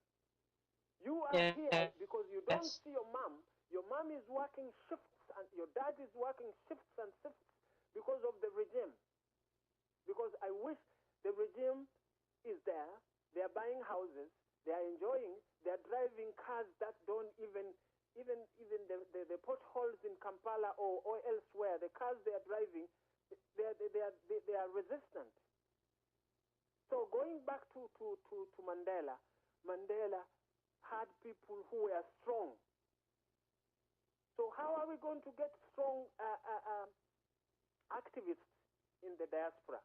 You are here because you don't see your mom. Your mom is working shifts and your dad is working shifts and shifts because of the regime. Because I wish the regime is there. They are buying houses. They are enjoying. They are driving cars that don't even the potholes in Kampala or elsewhere. The cars they are driving, they are resistant. So going back to Mandela, Mandela had people who were strong. So how are we going to get strong activists in the diaspora?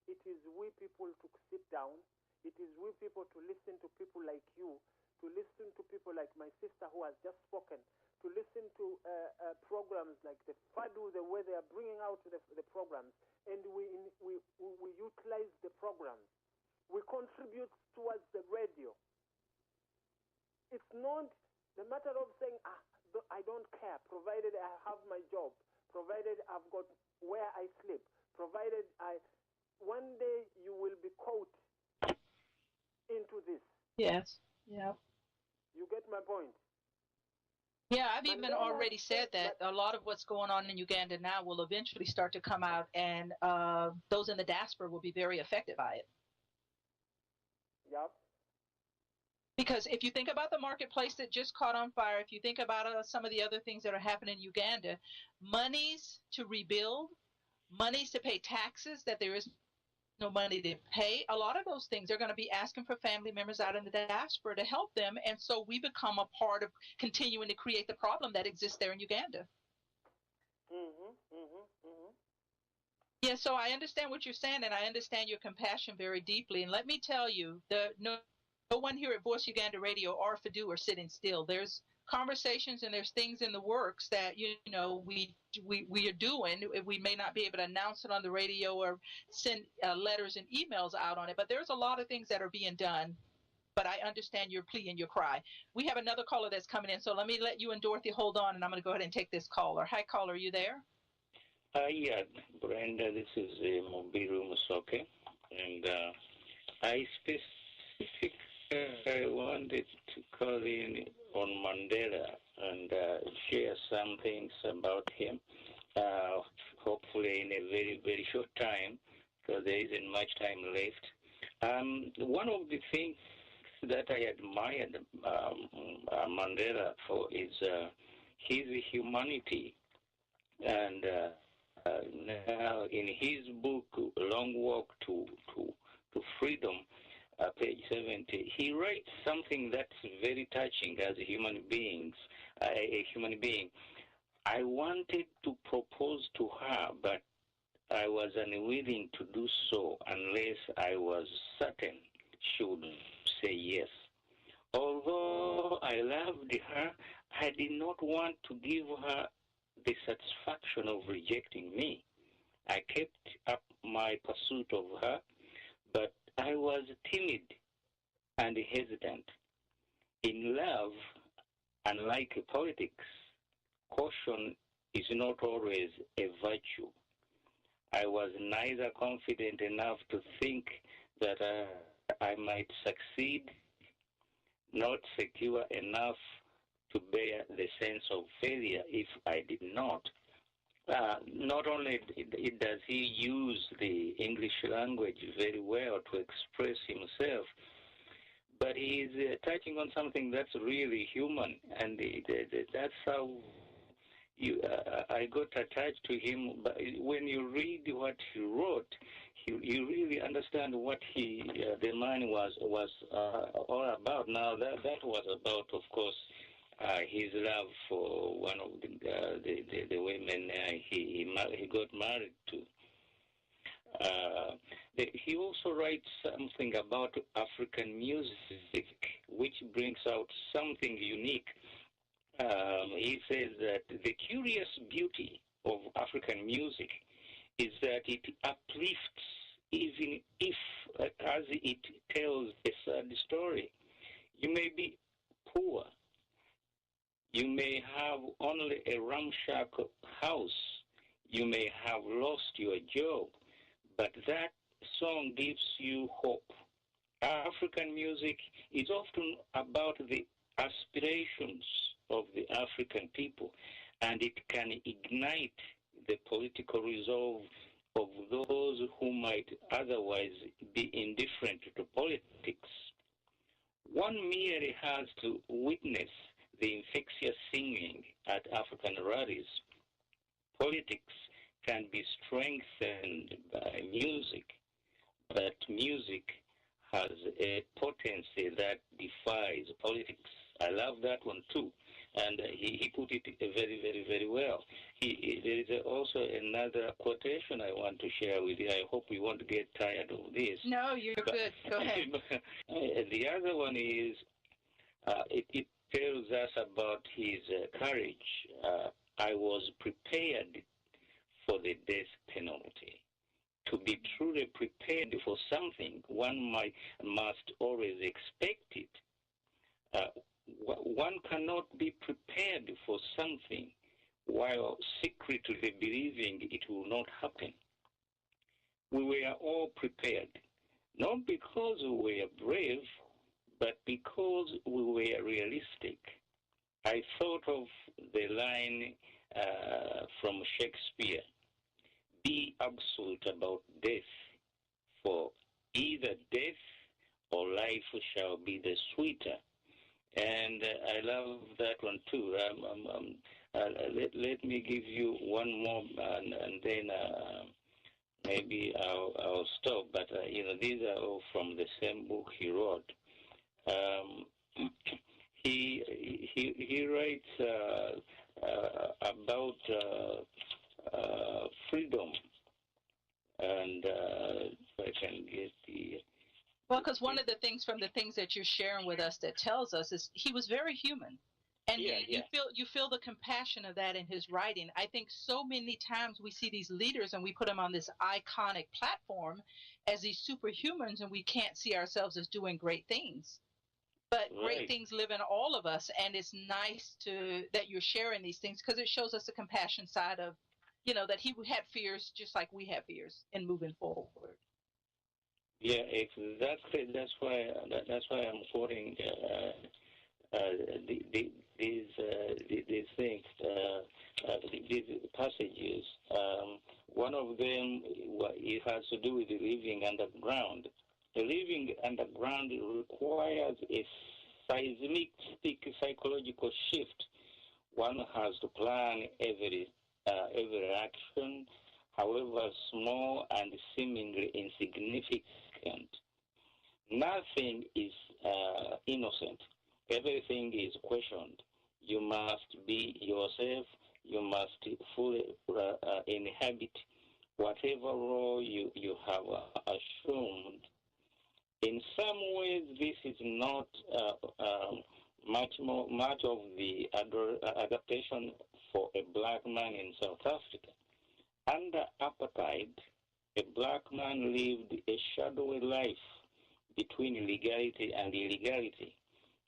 it is we people to sit down. It is we people to listen to people like you, to listen to people like my sister who has just spoken, to listen to programs like the FADU, the way they are bringing out the programs, and we utilize the programs. We contribute towards the radio. It's not the matter of saying, I don't care, provided I have my job, provided I've got where I sleep, provided one day you will be caught into this. Yes. Yeah. You get my point? Yeah, I've even already said that a lot of what's going on in Uganda now will eventually start to come out, and those in the diaspora will be very affected by it. Yep. Because if you think about the marketplace that just caught on fire, if you think about some of the other things that are happening in Uganda, monies to rebuild, monies to pay taxes that there is no money to pay, a lot of those things they're going to be asking for family members out in the diaspora to help them, and so we become a part of continuing to create the problem that exists there in Uganda. Yeah, so I understand what you're saying, and I understand your compassion very deeply. And let me tell you, no one here at Voice Uganda Radio or FADU are sitting still. There's conversations and there's things in the works that we are doing. We may not be able to announce it on the radio or send letters and emails out on it, but there's a lot of things that are being done. But I understand your plea and your cry. We have another caller that's coming in, so let me let you and Dorothy hold on, and I'm going to go ahead and take this caller. Hi, caller, are you there? Yeah, Branda, this is Mobiru Musoke, and I specifically wanted to call in on Mandela and share some things about him, hopefully in a very, very short time, because there isn't much time left. One of the things that I admired Mandela for is his humanity, and now in his book, Long Walk to Freedom, page 70, he writes something that's very touching as a human being. I wanted to propose to her, but I was unwilling to do so unless I was certain she would say yes. Although I loved her, I did not want to give her the satisfaction of rejecting me. I kept up my pursuit of her, but I was timid and hesitant. In love, unlike politics, caution is not always a virtue. I was neither confident enough to think that I might succeed, not secure enough to bear the sense of failure if I did not. Not only does he use the English language very well to express himself, but he is touching on something that's really human, and that's how I got attached to him. But when you read what he wrote, you really understand what the man was all about. Now that was about, of course, his love for one of the women he got married to. He also writes something about African music, which brings out something unique. He says that the curious beauty of African music is that it uplifts even if, as it tells a sad story. You may be poor. You may have only a ramshackle house. You may have lost your job, but that song gives you hope. African music is often about the aspirations of the African people, and it can ignite the political resolve of those who might otherwise be indifferent to politics. One merely has to witness the infectious singing at African rallies. Politics can be strengthened by music, but music has a potency that defies politics. I love that one too, and he put it very, very, very well. there is also another quotation I want to share with you. I hope we won't get tired of this. No, you're good. Go ahead. The other one is, it tells us about his courage. I was prepared for the death penalty. To be truly prepared for something, one must always expect it. One cannot be prepared for something while secretly believing it will not happen. We were all prepared, not because we were brave, but because we were realistic. I thought of the line from Shakespeare, be absolute about death, for either death or life shall be the sweeter. And I love that one too. Let me give you one more, and then maybe I'll stop. But these are all from the same book he wrote. He writes about freedom, and if I can get the. Well, because one of the things from the things that you're sharing with us that tells us is he was very human, and you feel the compassion of that in his writing. I think so many times we see these leaders and we put them on this iconic platform as these superhumans, and we can't see ourselves as doing great things. But great things live in all of us, and it's nice that you're sharing these things because it shows us the compassion side of, that he had fears just like we have fears in moving forward. Yeah, exactly. That's why I'm quoting these things, these passages. One of them, it has to do with living underground. The living underground requires a seismic psychological shift. One has to plan every action, however small and seemingly insignificant. Nothing is innocent. Everything is questioned. You must be yourself. You must fully inhabit whatever role you have assumed. In some ways, this is not much of the adaptation for a black man in South Africa. Under apartheid, a black man lived a shadowy life between legality and illegality,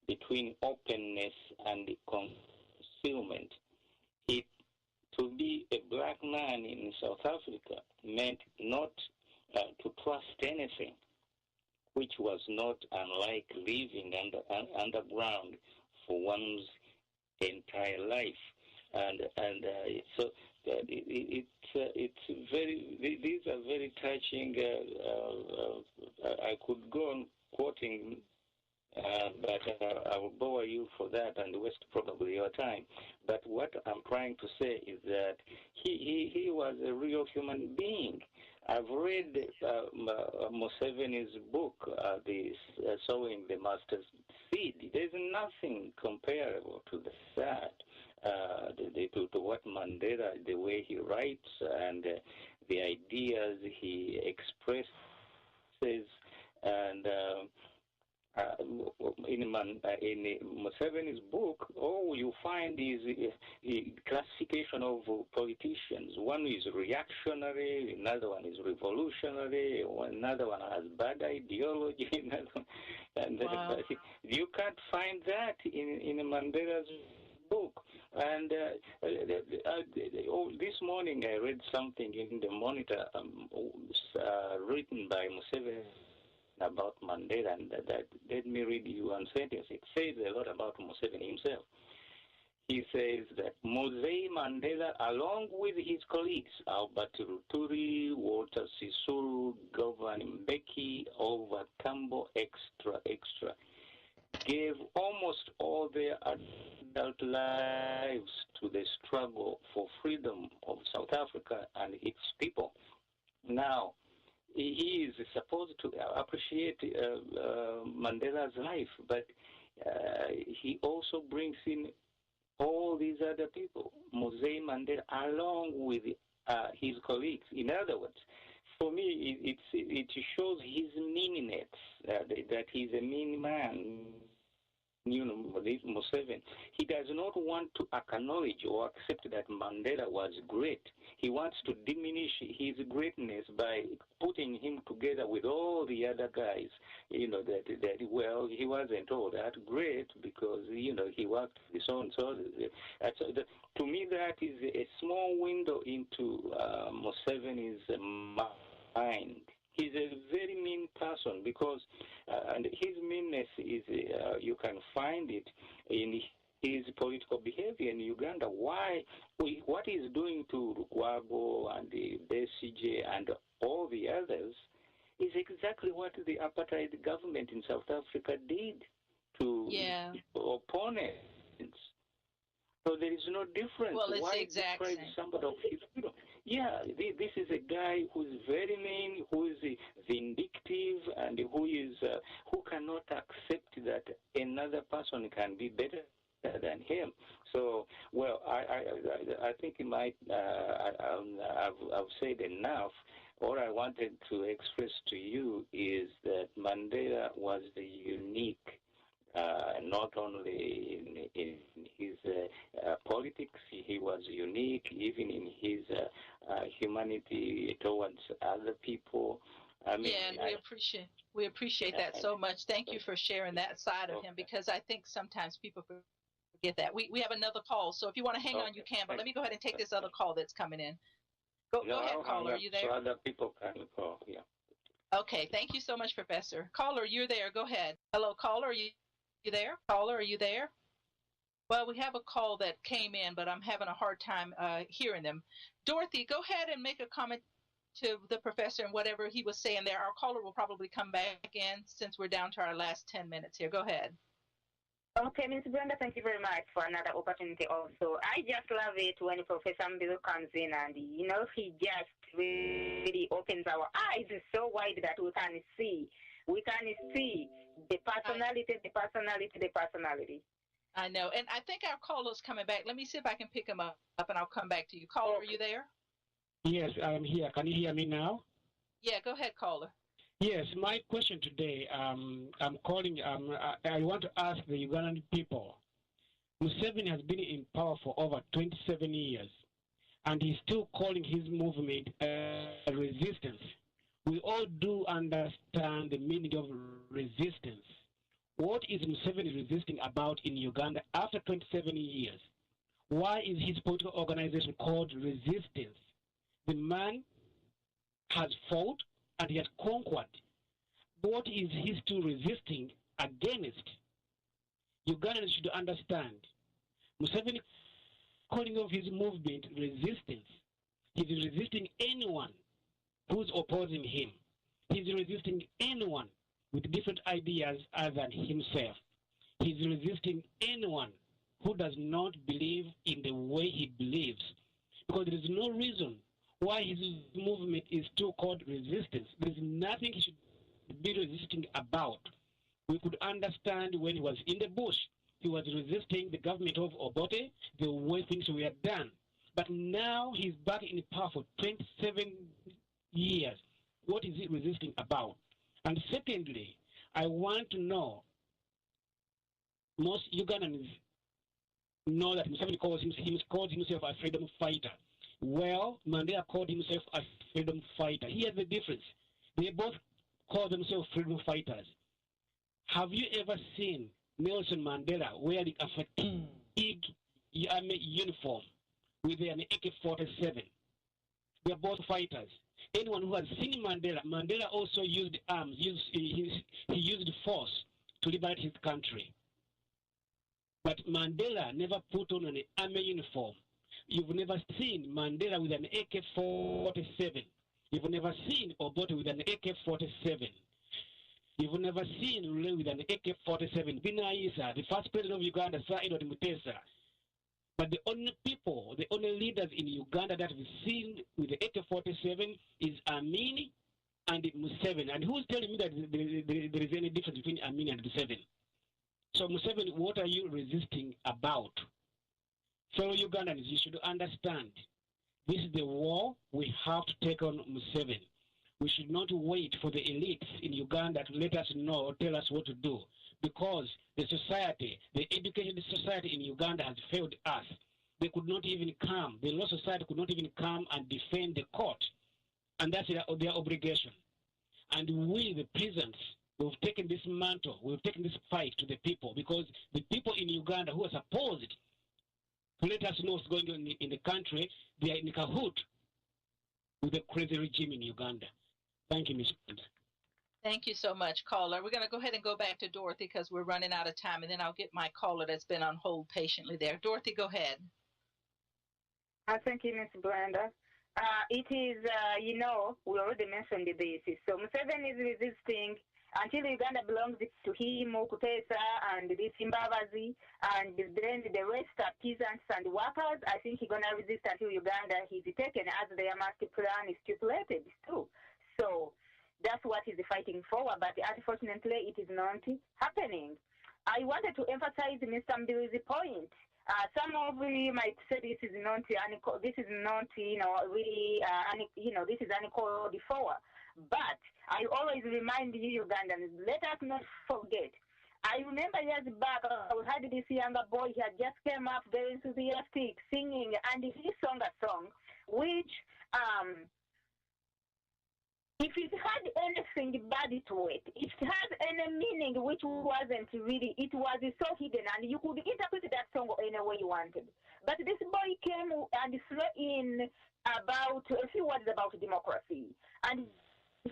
between openness and concealment. To be a black man in South Africa meant not to trust anything, which was not unlike living underground for one's entire life, and so it's very. These are very touching. I could go on quoting, but I will bore you for that and waste probably your time. But what I'm trying to say is that he was a real human being. I've read Museveni's book, Sowing the Mustard Seed. There's nothing comparable to that, to what Mandela, the way he writes and the ideas he expresses, and in Museveni's book, all you find is a classification of politicians. One is reactionary, another one is revolutionary, another one has bad ideology, and wow. You can't find that in Mandela's book. And this morning I read something in the Monitor written by Museveni about Mandela, and that let me read you one sentence. It says a lot about Museveni himself. He says that Mzee Mandela, along with his colleagues, Albert Ruturi, Walter Sisulu, Govan Mbeki, Oliver Tambo, extra, gave almost all their adult lives to the struggle for freedom of South Africa and its people. Now, he is supposed to appreciate Mandela's life, but he also brings in all these other people, Mzee Mandela, along with his colleagues. In other words, for me, it shows his meanness, that he's a mean man. Museveni, he does not want to acknowledge or accept that Mandela was great. He wants to diminish his greatness by putting him together with all the other guys. That well, he wasn't all that great because he worked with so and so. To me, that is a small window into Museveni's mind. He's a very mean person because, and his meanness is, you can find it in his political behavior in Uganda. What he's doing to Rugwago and the Besigye and all the others is exactly what the apartheid government in South Africa did to opponents. So there is no difference. Well, it's why the exact deprive same. somebody of his freedom? Yeah, this is a guy who's very mean, who is vindictive, and who cannot accept that another person can be better than him. So, well, I think it might. I've said enough. All I wanted to express to you is that Mandela was unique. Not only in his politics, he was unique, even in his humanity towards other people. I mean, and we appreciate that so much. Thank you for sharing that side of him, because I think sometimes people forget that. We have another call, so if you want to hang on, you can. But let me go ahead and take this other call that's coming in. Go ahead, caller. Are you there? So other people can call. Yeah. Okay. Thank you so much, Professor. Caller, you're there. Go ahead. Hello, caller. Are you there? Caller, are you there? Well, we have a call that came in, but I'm having a hard time hearing them. Dorothy, go ahead and make a comment to the professor and whatever he was saying there. Our caller will probably come back in since we're down to our last 10 minutes here. Go ahead. Okay, Ms. Branda, thank you very much for another opportunity also. I just love it when Professor Mbizo comes in and, he just really opens our eyes so wide that we can see. We can see the personality. I know. And I think our caller's coming back. Let me see if I can pick him up and I'll come back to you. Caller, Are you there? Yes, I'm here. Can you hear me now? Yeah, go ahead, caller. Yes, my question today, I'm calling, I want to ask the Ugandan people. Museveni has been in power for over 27 years, and he's still calling his movement resistance. We all do understand the meaning of resistance. What is Museveni resisting about in Uganda after 27 years? Why is his political organization called resistance? The man has fought and he has conquered. What is he still resisting against? Ugandans should understand. Museveni calling of his movement resistance. He's resisting anyone who's opposing him. He's resisting anyone with different ideas other than himself. He's resisting anyone who does not believe in the way he believes. Because there is no reason why his movement is still called resistance. There's nothing he should be resisting about. We could understand when he was in the bush, he was resisting the government of Obote, the way things were done. But now he's back in power for 27 years. What is he resisting about? And secondly, I want to know, most Ugandans know that Museveni calls himself a freedom fighter. Well, Mandela called himself a freedom fighter. Here's the difference. They both call themselves freedom fighters. Have you ever seen Nelson Mandela wearing a fatigue army uniform with an AK-47? They're both fighters. Anyone who has seen Mandela also used arms. He used force to liberate his country. But Mandela never put on an army uniform. You've never seen Mandela with an AK-47. You've never seen Obote with an AK-47. You've never seen Lule with an AK-47. Binaisa, the first president of Uganda, Sir Edward Mutesa. But the only people, the only leaders in Uganda that we've seen with the AK-47 is Amini and Museveni. And who's telling me that there is any difference between Amini and Museveni? So Museveni, what are you resisting about? fellow Ugandans, you should understand, this is the war we have to take on Museveni. We should not wait for the elites in Uganda to let us know or tell us what to do, because the society, the educated society in Uganda has failed us. They could not even come, the law society could not even come and defend the court, and that's their obligation. And we, the peasants, we've taken this mantle, we've taken this fight to the people, because the people in Uganda who are supposed to let us know what's going on in the country, they are in cahoot with the crazy regime in Uganda. Thank you, Ms. Branda. Thank you so much, caller. We're going to go ahead and go back to Dorothy because we're running out of time, and then I'll get my caller that's been on hold patiently there. Dorothy, go ahead. Thank you, Ms. Branda. It is, we already mentioned this. So Museveni is resisting until Uganda belongs to him, Kutesa, and this Zimbabwe, and then the rest are peasants and workers. I think he's going to resist until Uganda is taken as their master plan is stipulated too. So that's what he's fighting for, but unfortunately it is not happening. I wanted to emphasize Mr. Mbili's point. Some of you might say this is not, really, this is uncalled for. But I always remind you, Ugandans, let us not forget. I remember years back, I had this younger boy, he had just came up very enthusiastic, singing, and he sang a song which, if it had anything bad to it, it has any meaning which wasn't really, it was so hidden, and you could interpret that song any way you wanted. But this boy came and threw in about a few words about democracy. And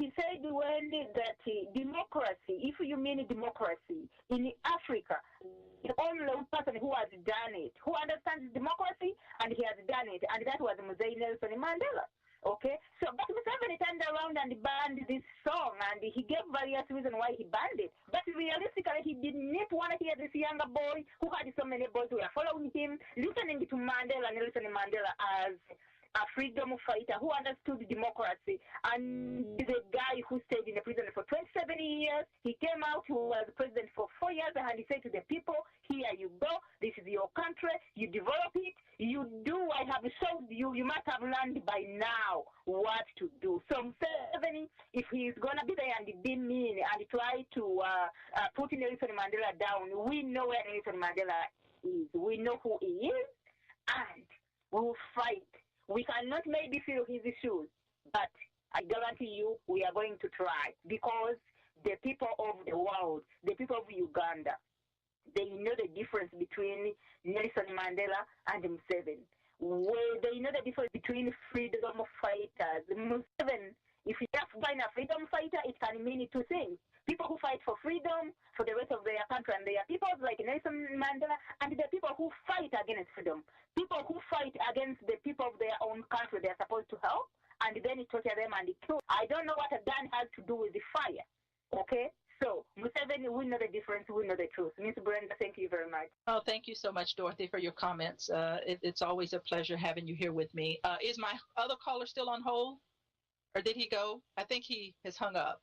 he said that democracy, if you mean democracy, in Africa, the only person who has done it, who understands democracy, and he has done it, and that was Mzee Nelson Mandela. Okay, so but Museveni turned around and banned this song, and he gave various reasons why he banned it. But realistically, he did not want to hear this younger boy who had so many boys who were following him, listening to Mandela, Nelson Mandela as a freedom fighter who understood democracy, and the guy who stayed in the prison for 27 years, he came out, he was president for 4 years, and he said to the people, here you go, this is your country, you develop it, you do, I have showed you, you must have learned by now what to do. So Museveni, if he's going to be there and be mean and try to put Nelson Mandela down, we know where Nelson Mandela is, we know who he is, and we will fight. We cannot maybe fill his shoes, but I guarantee you we are going to try, because the people of the world, the people of Uganda, they know the difference between Nelson Mandela and Museveni. They know the difference between freedom fighters. Museveni, if you just find a freedom fighter, it can mean two things. People who fight for freedom for the rest of their country, and they are people like Nelson Mandela, and the people who fight against freedom. People who fight against the people of their own country they are supposed to help, and then torture them and kill. I don't know what a gun has to do with the fire, okay? So, Museveni, we know the difference, we know the truth. Ms. Brenda, thank you very much. Oh, thank you so much, Dorothy, for your comments. It's always a pleasure having you here with me. Is my other caller still on hold? Or did he go? I think he has hung up.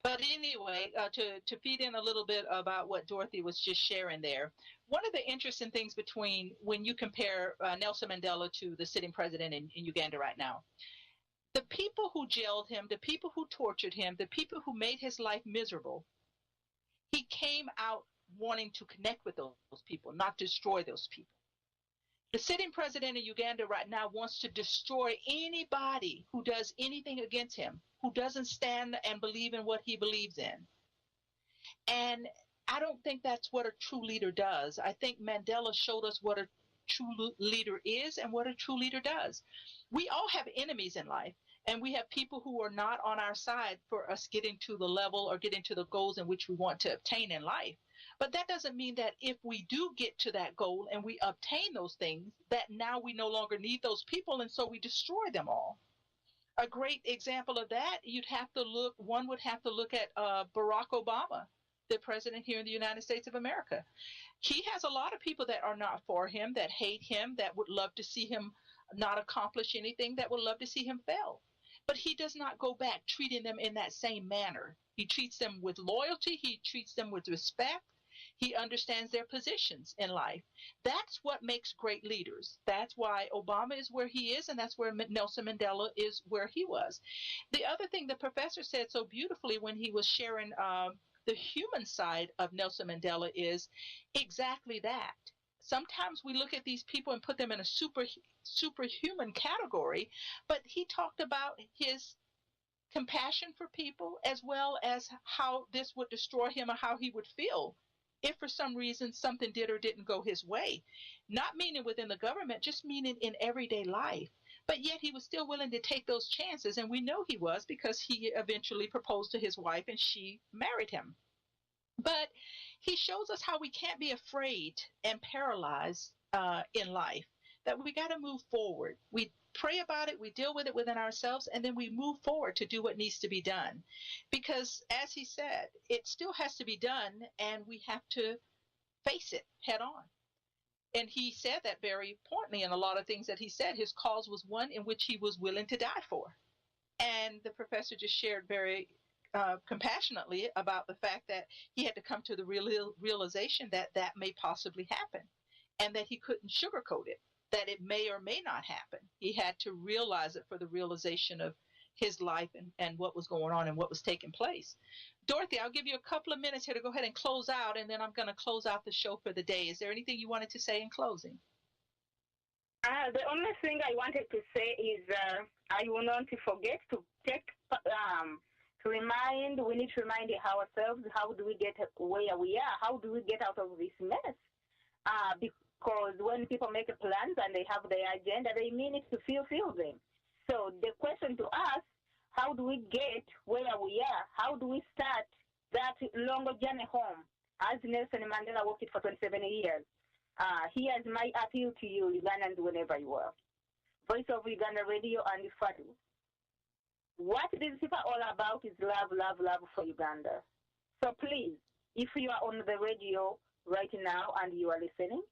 But anyway, to feed in a little bit about what Dorothy was just sharing there, one of the interesting things between when you compare Nelson Mandela to the sitting president in Uganda right now, the people who jailed him, the people who tortured him, the people who made his life miserable, he came out wanting to connect with those people, not destroy those people. The sitting president in Uganda right now wants to destroy anybody who does anything against him, who doesn't stand and believe in what he believes in. And I don't think that's what a true leader does. I think Mandela showed us what a true leader is and what a true leader does. We all have enemies in life, and we have people who are not on our side for us getting to the level or getting to the goals in which we want to obtain in life. But that doesn't mean that if we do get to that goal and we obtain those things, that now we no longer need those people, and so we destroy them all. A great example of that, one would have to look at Barack Obama, the president here in the United States of America. He has a lot of people that are not for him, that hate him, that would love to see him not accomplish anything, that would love to see him fail. But he does not go back treating them in that same manner. He treats them with loyalty. He treats them with respect. He understands their positions in life. That's what makes great leaders. That's why Obama is where he is, and that's where Nelson Mandela is where he was. The other thing the professor said so beautifully when he was sharing the human side of Nelson Mandela is exactly that. Sometimes we look at these people and put them in a superhuman category, but he talked about his compassion for people as well as how this would destroy him or how he would feel if for some reason something did or didn't go his way. Not meaning within the government, just meaning in everyday life. But yet he was still willing to take those chances, and we know he was because he eventually proposed to his wife and she married him. But he shows us how we can't be afraid and paralyzed in life, that we got to move forward. We pray about it, we deal with it within ourselves, and then we move forward to do what needs to be done. Because as he said, it still has to be done, and we have to face it head on. And he said that very pointedly in a lot of things that he said. His cause was one in which he was willing to die for. And the professor just shared very compassionately about the fact that he had to come to the realization that that may possibly happen and that he couldn't sugarcoat it, that it may or may not happen. He had to realize it for the realization of his life and what was going on and what was taking place. Dorothy, I'll give you a couple of minutes here to go ahead and close out, and then I'm going to close out the show for the day. Is there anything you wanted to say in closing? The only thing I wanted to say is I will not forget to take we need to remind ourselves, how do we get where we are? How do we get out of this mess? Because when people make plans and they have their agenda, they mean it to fulfill them. So the question to us, how do we get where we are? How do we start that longer journey home? As Nelson Mandela walked it for 27 years. Here's my appeal to you, Ugandans, whenever you are. Voice of Uganda Radio and FADU. What these people are all about is love, love, love for Uganda. So please, if you are on the radio right now and you are listening,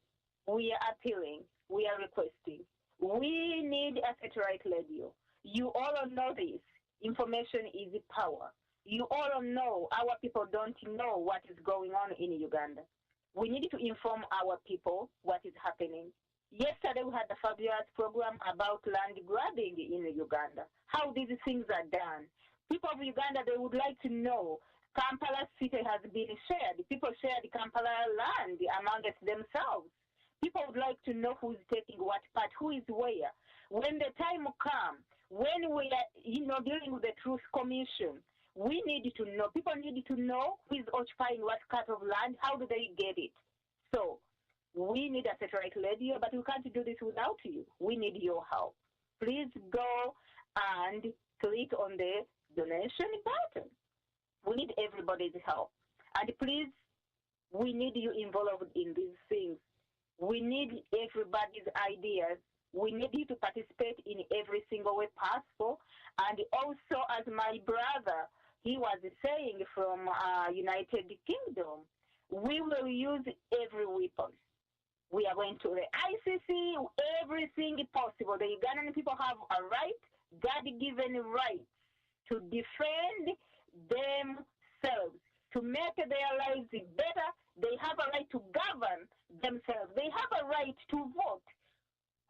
we are appealing, we are requesting. We need a satellite radio. You all know this. Information is power. You all know our people don't know what is going on in Uganda. We need to inform our people what is happening. Yesterday, we had a fabulous program about land grabbing in Uganda, how these things are done. People of Uganda, they would like to know. Kampala city has been shared. People share the Kampala land amongst themselves. People would like to know who is taking what part, who is where. When the time comes, when we are dealing with the Truth Commission, we need to know. People need to know who is occupying what part of land, how do they get it. So we need a satellite radio, but we can't do this without you. We need your help. Please go and click on the donation button. We need everybody's help. And please, we need you involved in these things. We need everybody's ideas. We need you to participate in every single way possible. And also, as my brother, he was saying from United Kingdom, we will use every weapon. We are going to the ICC, everything possible. The Ugandan people have a right, God-given right, to defend themselves, to make their lives better. They have a right to govern themselves. They have a right to vote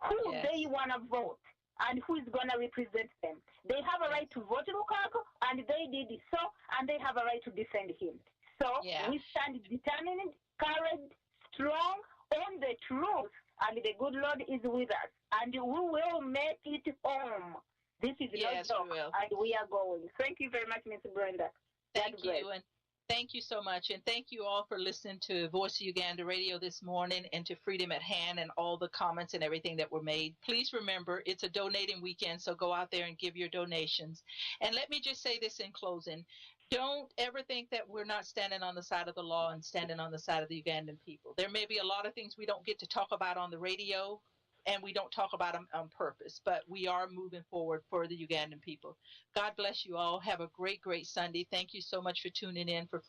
who they want to vote and who is going to represent them. They have a right to vote Lukaku, and they did so, and they have a right to defend him. So we stand determined, courage, strong, on the truth, and the good Lord is with us, and we will make it home. This is not joke, and we are going. Thank you very much, Ms. Brenda. Thank you, and thank you so much, and thank you all for listening to Voice of Uganda Radio this morning and to Freedom at Hand and all the comments and everything that were made. Please remember, it's a donating weekend, so go out there and give your donations. And let me just say this in closing. Don't ever think that we're not standing on the side of the law and standing on the side of the Ugandan people. There may be a lot of things we don't get to talk about on the radio, and we don't talk about them on purpose, but we are moving forward for the Ugandan people. God bless you all. Have a great, great Sunday. Thank you so much for tuning in for